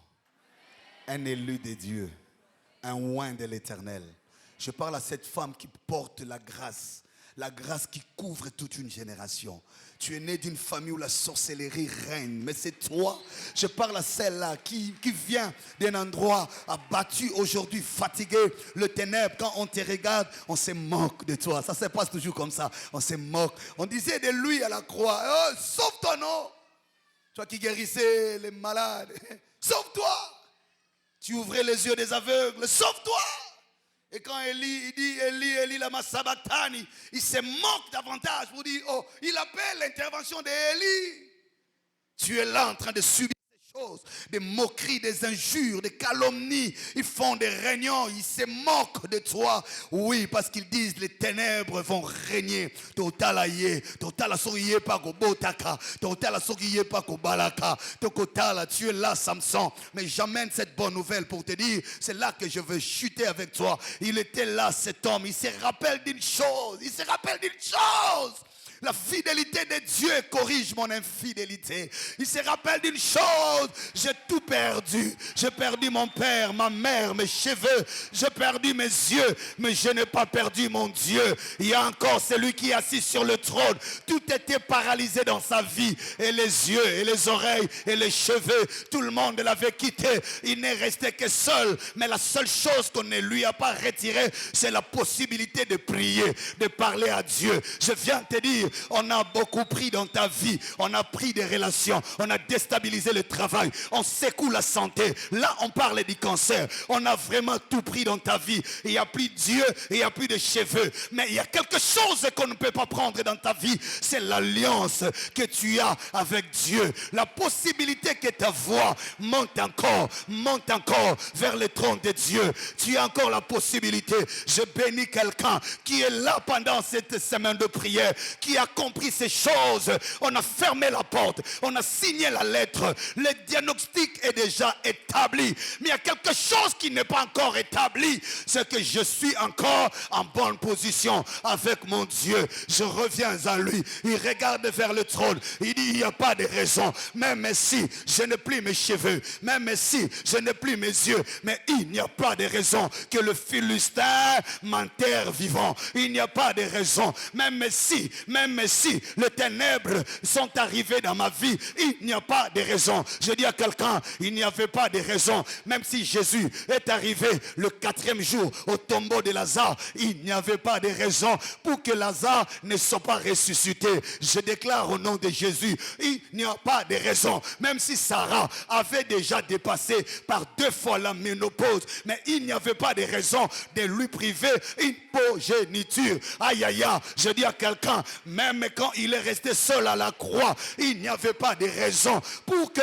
un élu de Dieu, un oint de l'Éternel. Je parle à cette femme qui porte la grâce qui couvre toute une génération. Tu es né d'une famille où la sorcellerie règne, mais c'est toi. Je parle à celle-là qui vient d'un endroit abattu aujourd'hui, fatigué, le ténèbre. Quand on te regarde, on se moque de toi. Ça se passe toujours comme ça, on se moque. On disait de lui à la croix, oh, sauve-toi, non? Toi qui guérissais les malades, sauve-toi. Tu ouvrais les yeux des aveugles, sauve-toi. Et quand Élie, il dit Élie lama sabachthani, il se moque davantage pour dire, oh, il appelle l'intervention d'Élie. Tu es là en train de subir ces choses, des moqueries, des injures, des calomnies. Ils font des réunions, ils se moquent de toi. Oui, parce qu'ils disent les ténèbres vont régner. Tu es là, Samson. Mais j'amène cette bonne nouvelle pour te dire, c'est là que je veux chuter avec toi. Il était là, cet homme. Il se rappelle d'une chose. La fidélité de Dieu corrige mon infidélité. Il se rappelle d'une chose, j'ai tout perdu. J'ai perdu mon père, ma mère, mes cheveux. J'ai perdu mes yeux, mais je n'ai pas perdu mon Dieu. Il y a encore celui qui est assis sur le trône. Tout était paralysé dans sa vie. Et les yeux, et les oreilles, et les cheveux. Tout le monde l'avait quitté. Il n'est resté que seul. Mais la seule chose qu'on ne lui a pas retirée, c'est la possibilité de prier, de parler à Dieu. Je viens te dire, on a beaucoup pris dans ta vie. On a pris des relations. On a déstabilisé le travail. On secoue la santé. Là, on parle du cancer. On a vraiment tout pris dans ta vie. Il n'y a plus de Dieu. Il n'y a plus de cheveux. Mais il y a quelque chose qu'on ne peut pas prendre dans ta vie. C'est l'alliance que tu as avec Dieu. La possibilité que ta voix monte encore vers le trône de Dieu. Tu as encore la possibilité. Je bénis quelqu'un qui est là pendant cette semaine de prière, qui a compris ces choses. On a fermé la porte, on a signé la lettre, le diagnostic est déjà établi, mais il y a quelque chose qui n'est pas encore établi, c'est que je suis encore en bonne position avec mon Dieu. Je reviens à lui, il regarde vers le trône, il dit, il n'y a pas de raison, même si je n'ai plus mes cheveux, même si je n'ai plus mes yeux, mais il n'y a pas de raison que le Philistin m'enterre vivant. Il n'y a pas de raison, même si les ténèbres sont arrivées dans ma vie, il n'y a pas de raison. Je dis à quelqu'un, il n'y avait pas de raison. Même si Jésus est arrivé le 4e jour au tombeau de Lazare, il n'y avait pas de raison pour que Lazare ne soit pas ressuscité. Je déclare au nom de Jésus, il n'y a pas de raison. Même si Sarah avait déjà dépassé par 2 fois la ménopause, mais il n'y avait pas de raison de lui priver une progéniture. Aïe aïe aïe, je dis à quelqu'un, même quand il est resté seul à la croix, il n'y avait pas de raison pour que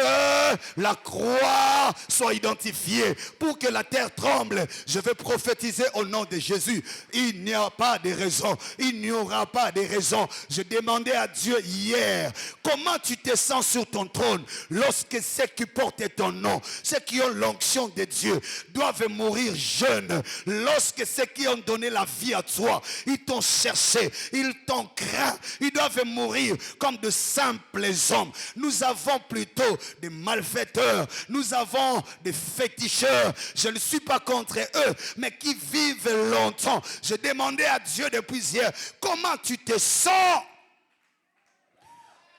la croix soit identifiée, pour que la terre tremble. Je vais prophétiser au nom de Jésus. Il n'y a pas de raison, il n'y aura pas de raison. Je demandais à Dieu hier, comment tu te sens sur ton trône lorsque ceux qui portent ton nom, ceux qui ont l'onction de Dieu, doivent mourir jeunes. Lorsque ceux qui ont donné la vie à toi, ils t'ont cherché, ils t'ont craint, ils doivent mourir comme de simples hommes. Nous avons plutôt des malfaiteurs, nous avons des féticheurs. Je ne suis pas contre eux, mais qui vivent longtemps. Je demandais à Dieu depuis hier, comment tu te sens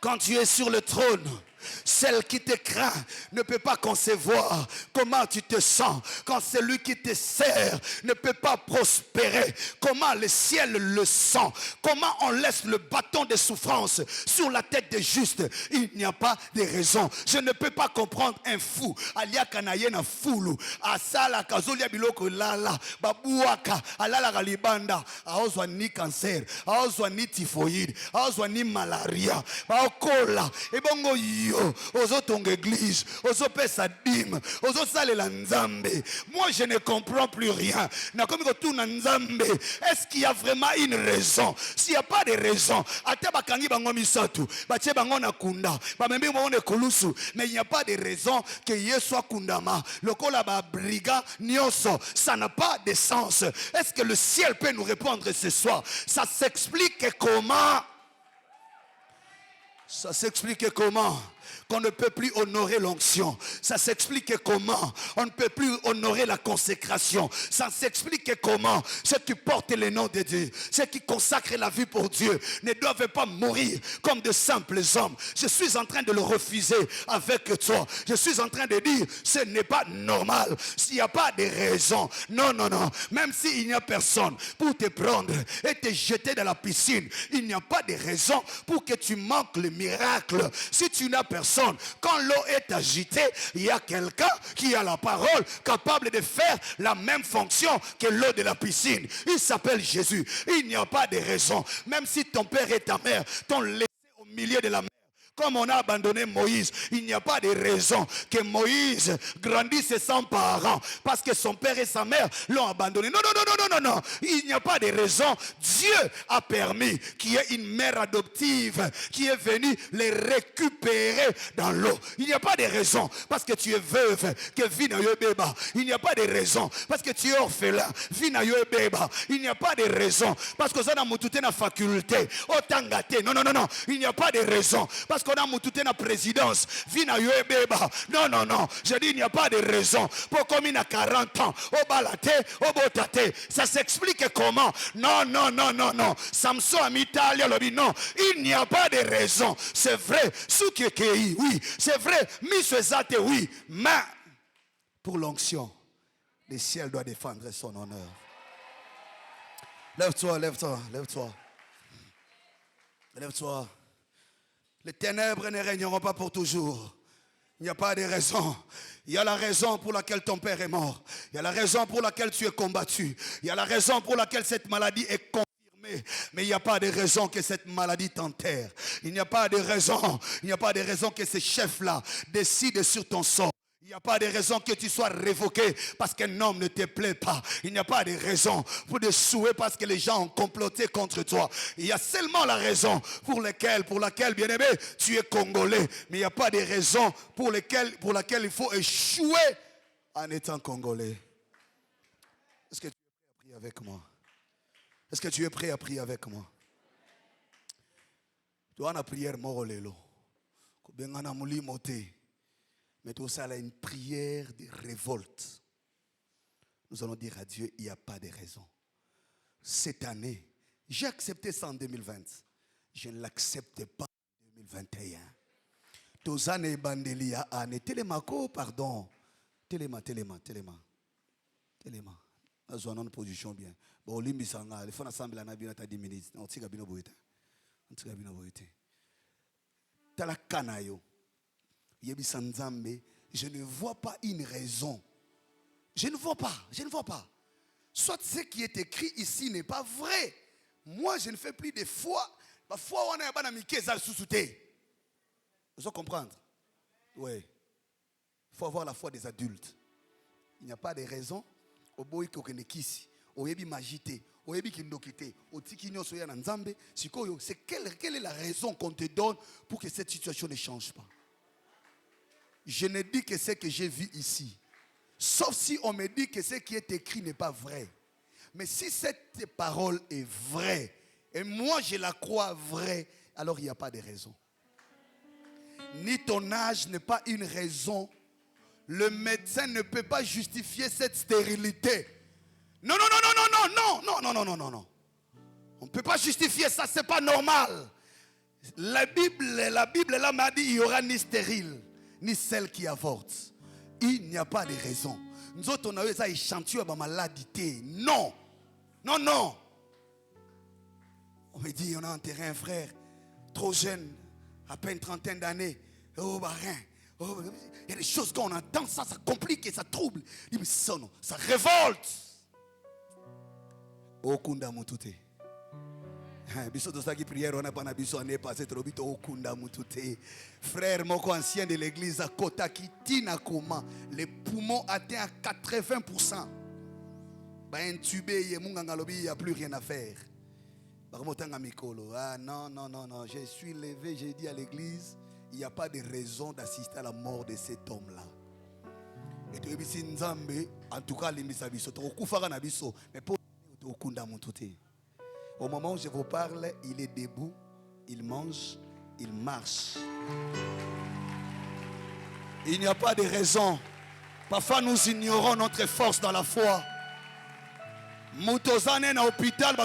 quand tu es sur le trône? Celle qui te craint ne peut pas concevoir comment tu te sens quand celui qui te sert ne peut pas prospérer. Comment le ciel le sent. Comment on laisse le bâton de souffrance sur la tête des justes. Il n'y a pas de raison. Je ne peux pas comprendre un fou. Alia kanayena fulu. Asala kazolia biloko lala. Babuaka. Alala galibanda. Aozwa ni cancer. Aozwa ni typhoïde. Aozwa ni malaria. Baokola. Ebongo yo. Aux autres églises, aux autres sa dîme, aux autres salles la nzambe. Moi je ne comprends plus rien. Est-ce qu'il y a vraiment une raison? S'il n'y a pas de raison, mais il n'y a pas de raison que Yesu soit kundama. Ça n'a pas de sens. Est-ce que le ciel peut nous répondre ce soir? Ça s'explique comment? Ça s'explique comment? qu'on ne peut plus honorer l'onction. Ça s'explique comment on ne peut plus honorer la consécration. Ça s'explique comment ceux qui portent le nom de Dieu, ceux qui consacrent la vie pour Dieu, ne doivent pas mourir comme de simples hommes. Je suis en train de le refuser avec toi. Je suis en train de dire, ce n'est pas normal. S'il n'y a pas de raison, non. Même s'il n'y a personne pour te prendre et te jeter dans la piscine, il n'y a pas de raison pour que tu manques le miracle. Si tu n'as personne, quand l'eau est agitée, il y a quelqu'un qui a la parole capable de faire la même fonction que l'eau de la piscine. Il s'appelle Jésus. Il n'y a pas de raison. Même si ton père et ta mère t'ont laissé au milieu de la mer, comme on a abandonné Moïse, il n'y a pas de raison que Moïse grandisse sans parents parce que son père et sa mère l'ont abandonné. Non. Il n'y a pas de raison. Dieu a permis qu'il y ait une mère adoptive qui est venue les récupérer dans l'eau. Il n'y a pas de raison parce que tu es veuve que vina yo beba. Il n'y a pas de raison parce que tu es orphelin vina yo beba. Il n'y a pas de raison parce que ça n'a mutute na faculté otangate. Non. Il n'y a pas de raison parce qu'on a mutute na présidence vina yo beba. Non. Je dis il n'y a pas de raison pour comme il a 40 ans au balate au botate. Ça s'explique comment? Non. Samson a mis talia le dit non. Il n'y a pas de raison. C'est vrai. Soukekei, oui. C'est vrai. Miswezate, oui. Mais pour l'onction, le ciel doit défendre son honneur. Lève-toi. Les ténèbres ne régneront pas pour toujours. Il n'y a pas de raison. Il y a la raison pour laquelle ton père est mort. Il y a la raison pour laquelle tu es combattu. Il y a la raison pour laquelle cette maladie est confirmée. Mais il n'y a pas de raison que cette maladie t'enterre. Il n'y a pas de raison. Il n'y a pas de raison que ces chefs-là décident sur ton sort. Il n'y a pas de raison que tu sois révoqué parce qu'un homme ne te plaît pas. Il n'y a pas de raison pour des souhaits parce que les gens ont comploté contre toi. Il y a seulement la raison pour laquelle, bien-aimé, tu es congolais. Mais il n'y a pas de raison pour laquelle il faut échouer en étant congolais. Est-ce que tu es prêt à prier avec moi? Est-ce que tu es prêt à prier avec moi? Tu as une prière morolelo. Mais tout ça, là, une prière de révolte. Nous allons dire à Dieu, il n'y a pas de raison. Cette année, j'ai accepté ça en 2020. Je ne l'accepte pas en 2021. Tous années bandelia ane télémaco, pardon. Téléma. Nous avons une position bien. Bon, limbisanga, il faut ensemble la nabina ta 10 minutes. On tire bino boite. Tala kanayo. Je ne vois pas une raison. Je ne vois pas. Soit ce qui est écrit ici n'est pas vrai. Moi, je ne fais plus de foi. La foi, on a un ami qui est sous-souté. Vous comprendre? Oui. Il faut avoir la foi des adultes. Il n'y a pas de raison. C'est quelle est la raison qu'on te donne pour que cette situation ne change pas? Je ne dis que ce que j'ai vu ici. Sauf si on me dit que ce qui est écrit n'est pas vrai. Mais si cette parole est vraie, et moi je la crois vraie, alors il n'y a pas de raison. Ni ton âge n'est pas une raison. Le médecin ne peut pas justifier cette stérilité. Non. On ne peut pas justifier ça, c'est pas normal. La Bible là m'a dit il n'y aura ni stérile, ni celle qui avorte. Il n'y a pas de raison. Nous autres, on a eu ça échantillon de maladie. Non. On me dit, on a enterré un frère, trop jeune, à peine trentaine d'années. Oh, barin. Oh, il y a des choses qu'on entend, ça complique et ça trouble. Il dit, mais ça, non, ça révolte. Oh, Kunda Mutute. Biso to saki prière on a pas na biso année passée trop vite au Kunda Mutute. Frère moko ancien de l'église à Kota qui tina comment les poumons atteints à 80%. Ba intubé y munganga lobi il y a plus rien à faire. Barmotanga mikolo. Ah non, je suis levé, j'ai dit à l'église, il n'y a pas de raison d'assister à la mort de cet homme-là. Et tu es nzambe en tout cas limbisa biso to kufaka na biso mais pour au Kunda Mutute. Au moment où je vous parle, il est debout, il mange, il marche. Il n'y a pas de raison. Parfois nous ignorons notre force dans la foi. Moutozane na hôpital,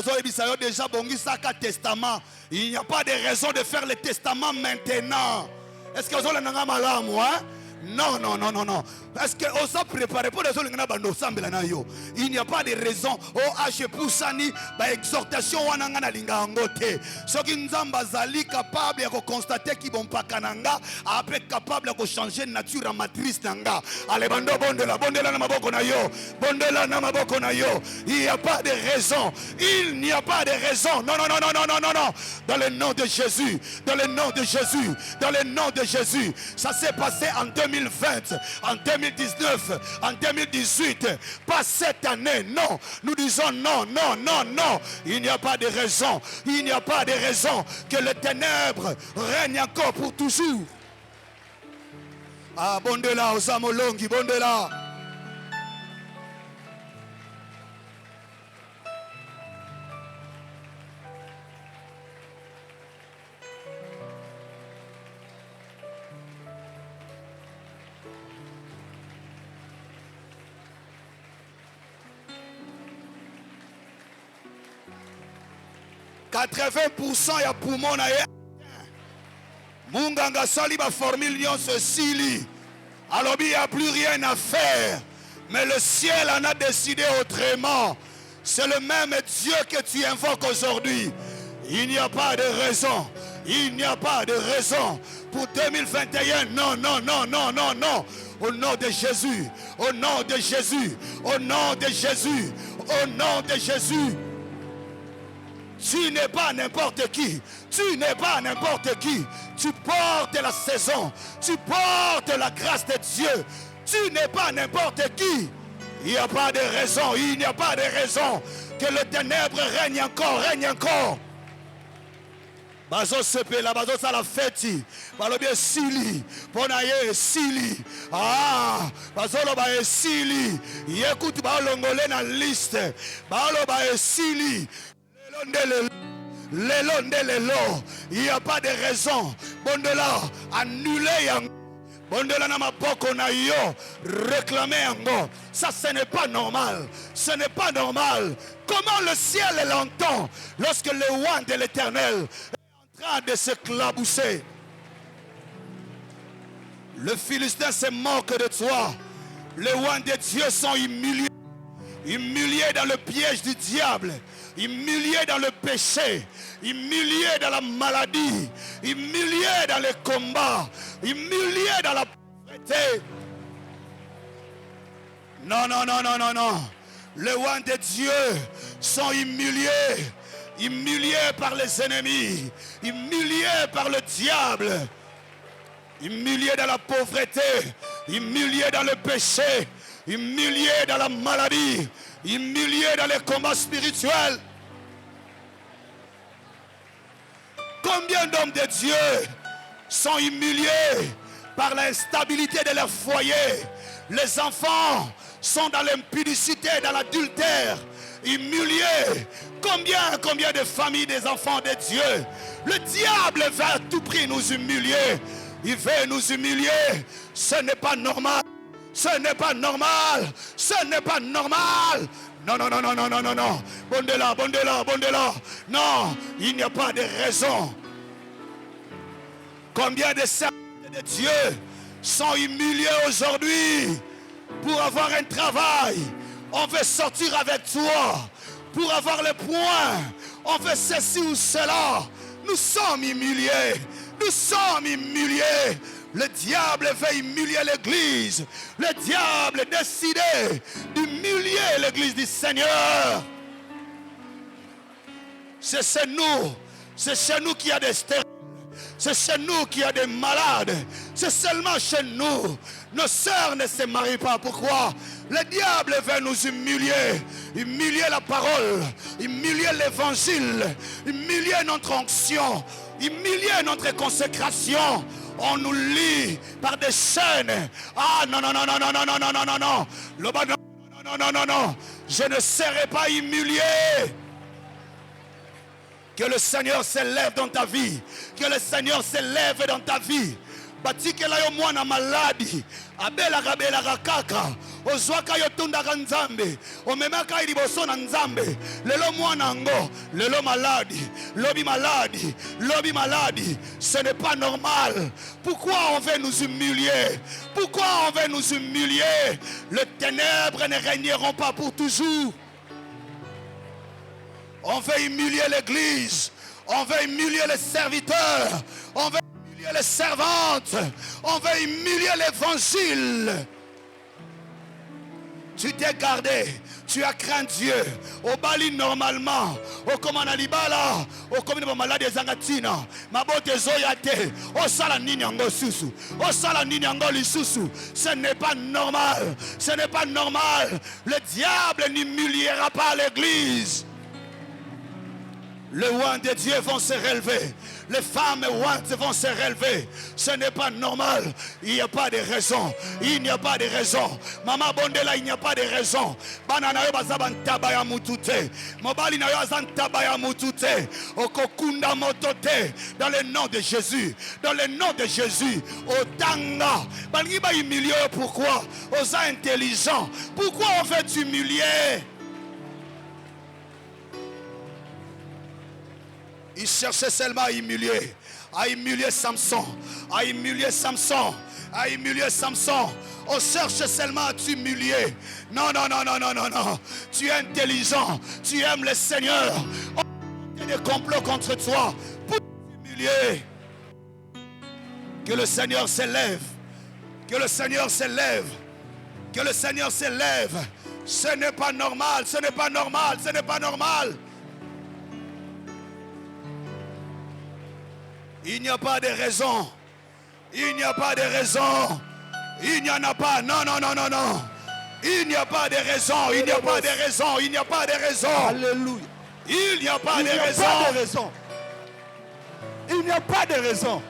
déjà bongisaka testament. Il n'y a pas de raison de faire le testament maintenant. Est-ce que vous avez un malamu, hein? Non, non, non, non, non. Est-ce que vous avez préparé pour les autres? Il n'y a pas de raison. Oh, H. Poussani, exhortation, wanangana linga angote. Ce qui nous est capable de constater qu'ils vont pas kananga, après capable de changer nature matrice nanga. Allez, bando, bondela, bondela, namaboko na yo. Bondela, namaboko na yo. Il n'y a pas de raison. Il n'y a pas de raison. Non, non, non, non, non, non, non, non. Dans le nom de Jésus. Dans le nom de Jésus. Dans le nom de Jésus. Ça s'est passé en 2020, en 2019, en 2018, pas cette année, non. Nous disons non, non, non, non. Il n'y a pas de raison, il n'y a pas de raison que les ténèbres règnent encore pour toujours. Ah, bon de là, Osamolongi, bon de là. « 80% ya poumon na ye. Munganga sali ba formule nyonso sili. Alors il n'y a plus rien à faire. Mais le ciel en a décidé autrement. C'est le même Dieu que tu invoques aujourd'hui. Il n'y a pas de raison. Il n'y a pas de raison. Pour 2021, non, non, non, non, non, non. Au nom de Jésus. Au nom de Jésus. Au nom de Jésus. Au nom de Jésus. Tu n'es pas n'importe qui. Tu n'es pas n'importe qui. Tu portes la saison. Tu portes la grâce de Dieu. Tu n'es pas n'importe qui. Il n'y a pas de raison. Il n'y a pas de raison que le ténèbre règne encore. Règne encore. Bazo sepe la bazo sa la feti. Balobi sili. Ponaye sili. Ah, bazo lo ba sili. Yekuti ba longole na liste. Balo ba sili. Il n'y a pas de raison. Bondela, annulé yang. Bondela na maboko na yo. Réclamer yango. Ça, ce n'est pas normal. Ce n'est pas normal. Comment le ciel l'entend lorsque le oint de l'Éternel est en train de s'éclabousser? Le Philistin se moque de toi. Les oints de Dieu sont humiliés. Humiliés dans le piège du diable. Humilié dans le péché, humilié dans la maladie, humilié dans le combat, humilié dans la pauvreté. Non, non, non, non, non, non. Les oints de Dieu sont humiliés, humiliés par les ennemis, humiliés par le diable, humiliés dans la pauvreté, humiliés dans le péché, humiliés dans la maladie, humiliés dans les combats spirituels. Combien d'hommes de Dieu sont humiliés par l'instabilité de leur foyer? Les enfants sont dans l'impudicité, dans l'adultère, humiliés. Combien de familles des enfants de Dieu? Le diable va à tout prix nous humilier. Il veut nous humilier. Ce n'est pas normal. Ce n'est pas normal. Ce n'est pas normal. Non, non, non, non, non, non, non, non. Bondela, bondela, bondela. Non, il n'y a pas de raison. Combien de servants de Dieu sont humiliés aujourd'hui pour avoir un travail? On veut sortir avec toi. Pour avoir le point, on veut ceci ou cela. Nous sommes humiliés. Nous sommes humiliés. Le diable veut humilier l'église. Le diable a décidé d'humilier l'église du Seigneur. C'est chez nous. C'est chez nous qu'il y a des stériles. C'est chez nous qu'il y a des malades. C'est seulement chez nous. Nos sœurs ne se marient pas. Pourquoi? Le diable veut nous humilier. Humilier la parole. Humilier l'évangile. Humilier notre onction. Humilier notre consécration. On nous lie par des chaînes. Ah non, non, non, non, non, non, non, non, non, non, non. Non, non, non, non, non. Je ne serai pas humilié. Que le Seigneur s'élève dans ta vie. Que le Seigneur s'élève dans ta vie. batikela yo mwana maladi abelaka kaka ozwaka yo tundaka nzambe omemaka liboso na nzambe lelo mwana ngo lelo maladi lobi maladi. Ce n'est pas normal. Pourquoi on veut nous humilier? Pourquoi on veut nous humilier? Les ténèbres ne régneront pas pour toujours. On veut humilier l'église, on veut humilier les serviteurs, on veut humilier les servantes, on veut humilier l'évangile. Tu t'es gardé, tu as craint Dieu. Au Bali normalement, au Komana Libala, au Komina Malade Zangatina, Mabote Zoyate, au Sala Ninyango Susu, au Sala Ninyango Lisusu. Ce n'est pas normal, ce n'est pas normal. Le diable n'humiliera pas l'église. Les oins de Dieu vont se relever. Les femmes ointes vont se relever. Ce n'est pas normal. Il n'y a pas de raison. Il n'y a pas de raison. Maman Bondela, il n'y a pas de raison. Banana yo bazaban tabaya mutute. Mobali na yo azan tabaya mutute. Okokunda motote. Dans le nom de Jésus. Dans le nom de Jésus. Otanga. Bangi ba humilier pourquoi? Aux intelligents. Pourquoi on veut t'humilier? Il cherchait seulement à humilier Samson, à humilier Samson, à humilier Samson. On cherche seulement à t'humilier. Non. Tu es intelligent, tu aimes le Seigneur. On a des complots contre toi pour t'humilier. Que le Seigneur s'élève, que le Seigneur s'élève, que le Seigneur s'élève. Ce n'est pas normal, ce n'est pas normal, ce n'est pas normal. Il n'y a pas de raison. Il n'y a pas de raison. Il n'y en a pas. Non. Il n'y a pas de raison. Il n'y a pas de raison. Il n'y a pas de raison.
Alléluia.
Il n'y a pas de raison.
Il n'y a pas de raison.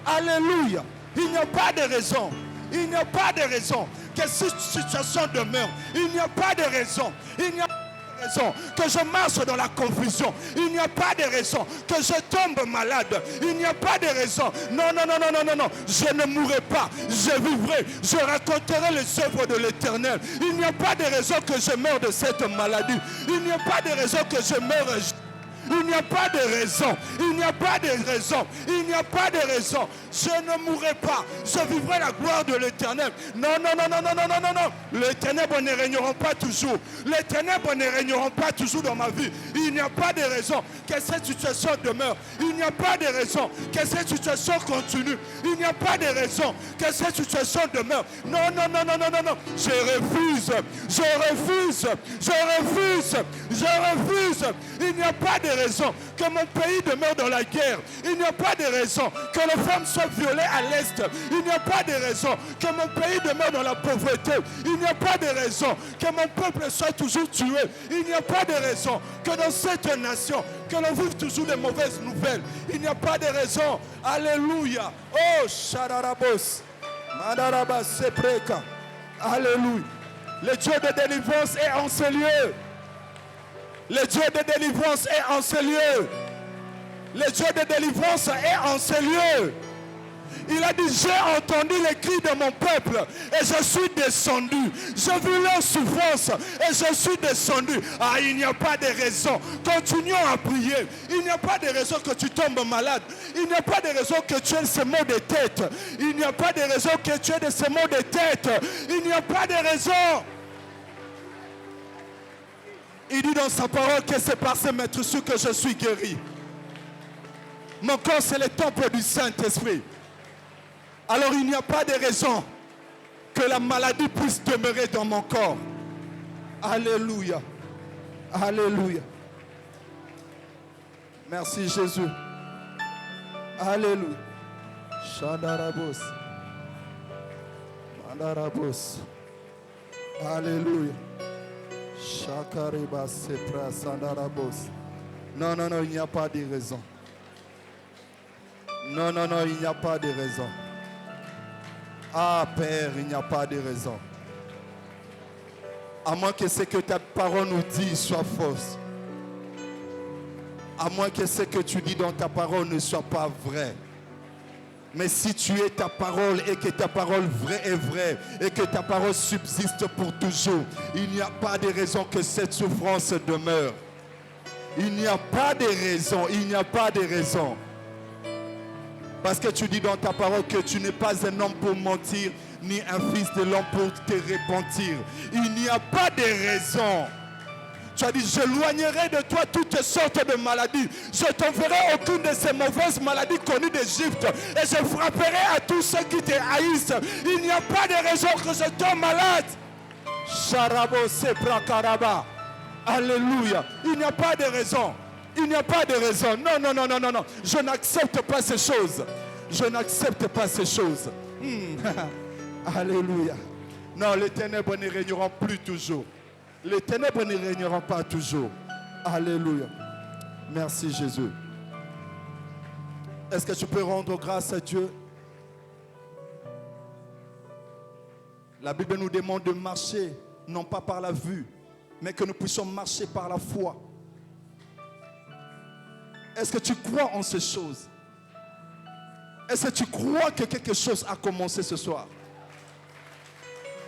Alléluia. Il n'y a pas de raison. Il n'y a pas de raison que cette situation demeure. Il n'y a pas de raison. Il n'y a pas de raison que je marche dans la confusion. Il n'y a pas de raison que je tombe malade. Il n'y a pas de raison. Non. Je ne mourrai pas. Je vivrai. Je raconterai les œuvres de l'Éternel. Il n'y a pas de raison que je meure de cette maladie. Il n'y a pas de raison que je meure. Il n'y a pas de raison. Il n'y a pas de raison. Il n'y a pas de raison. Je ne mourrai pas. Je vivrai la gloire de l'Éternel. Non. Les ténèbres ne régneront pas toujours. Les ténèbres ne régneront pas toujours dans ma vie. Il n'y a pas de raison que cette situation demeure. Il n'y a pas de raison que cette situation continue. Il n'y a pas de raison que cette situation demeure. Non. Je refuse. Il n'y a pas de raison que mon pays demeure dans la guerre. Il n'y a pas de raison que les femmes soient violées à l'Est. Il n'y a pas de raison que mon pays demeure dans la pauvreté. Il n'y a pas de raison que mon peuple soit toujours tué. Il n'y a pas de raison que dans cette nation, que l'on vive toujours de mauvaises nouvelles. Il n'y a pas de raison. Alléluia. Oh, Shadarabos. Madarabas Sepreka. Alléluia. Le Dieu de délivrance est en ce lieu. Le Dieu de délivrance est en ce lieu. Le Dieu de délivrance est en ce lieu. Il a dit, j'ai entendu les cris de mon peuple et je suis descendu. J'ai vu leur souffrance et je suis descendu. Ah, il n'y a pas de raison. Continuons à prier. Il n'y a pas de raison que tu tombes malade. Il n'y a pas de raison que tu aies ces maux de tête. Il n'y a pas de raison que tu aies ces maux de tête. Il n'y a pas de raison. Il dit dans sa parole que c'est par ses maîtres que je suis guéri. Mon corps, c'est le temple du Saint-Esprit. Alors il n'y a pas de raison que la maladie puisse demeurer dans mon corps. Alléluia. Alléluia. Merci Jésus. Alléluia. Shadarabos. Mandarabos. Alléluia. Shakariba Sepra Sandarabos. Non, il n'y a pas de raison. Non, il n'y a pas de raison. Ah, Père, il n'y a pas de raison. À moins que ce que ta parole nous dit soit fausse. À moins que ce que tu dis dans ta parole ne soit pas vrai. Mais si tu es ta parole et que ta parole vraie est vraie et que ta parole subsiste pour toujours, il n'y a pas de raison que cette souffrance demeure. Il n'y a pas de raison, il n'y a pas de raison. Parce que tu dis dans ta parole que tu n'es pas un homme pour mentir, ni un fils de l'homme pour te repentir. Il n'y a pas de raison. Tu as dit, j'éloignerai de toi toutes sortes de maladies. Je t'enverrai aucune de ces mauvaises maladies connues d'Égypte. Et je frapperai à tous ceux qui te haïssent. Il n'y a pas de raison que je tombe malade. Sharabo sepra karaba. Alléluia. Il n'y a pas de raison. Il n'y a pas de raison. Non, non, non, non, non, non. Je n'accepte pas ces choses. Je n'accepte pas ces choses. Alléluia. Non, les ténèbres ne régneront plus toujours. Les ténèbres ne régneront pas toujours. Alléluia. Merci Jésus. Est-ce que tu peux rendre grâce à Dieu? La Bible nous demande de marcher, non pas par la vue, mais que nous puissions marcher par la foi. Est-ce que tu crois en ces choses? Est-ce que tu crois que quelque chose a commencé ce soir?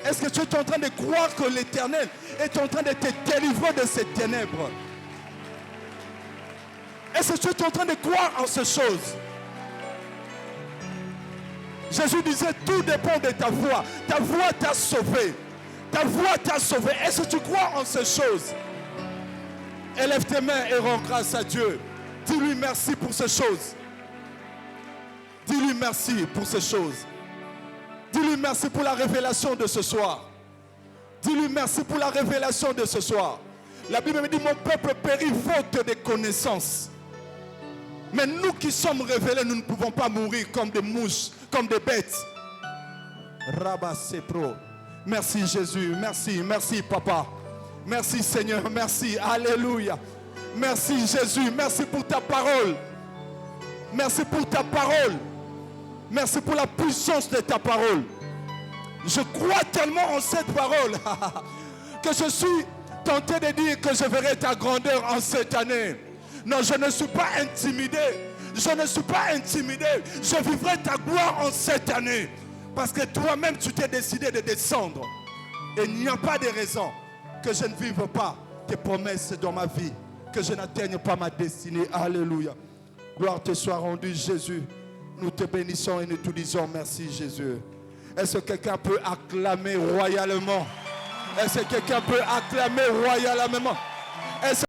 Est-ce que tu es en train de croire que l'Éternel est en train de te délivrer de ces ténèbres? Est-ce que tu es en train de croire en ces choses? Jésus disait, tout dépend de ta foi. Ta foi t'a sauvé. Ta foi t'a sauvé. Est-ce que tu crois en ces choses? Élève tes mains et rends grâce à Dieu. Dis-lui merci pour ces choses. Dis-lui merci pour ces choses. Dis-lui merci pour la révélation de ce soir. Dis-lui merci pour la révélation de ce soir. La Bible me dit, mon peuple périt faute de connaissances. Mais nous qui sommes révélés, nous ne pouvons pas mourir comme des mouches, comme des bêtes. Rabba Sepro. Merci Jésus, merci, merci Papa. Merci Seigneur, merci, alléluia. Merci Jésus, merci pour ta parole. Merci pour ta parole. Merci pour la puissance de ta parole. Je crois tellement en cette parole que je suis tenté de dire que je verrai ta grandeur en cette année. Non, je ne suis pas intimidé. Je ne suis pas intimidé. Je vivrai ta gloire en cette année. Parce que toi-même, tu t'es décidé de descendre. Et il n'y a pas de raison que je ne vive pas tes promesses dans ma vie. Que je n'atteigne pas ma destinée. Alléluia. Gloire te soit rendue, Jésus. Nous te bénissons et nous te disons merci, Jésus. Est-ce que quelqu'un peut acclamer royalement? Est-ce que quelqu'un peut acclamer royalement? Est-ce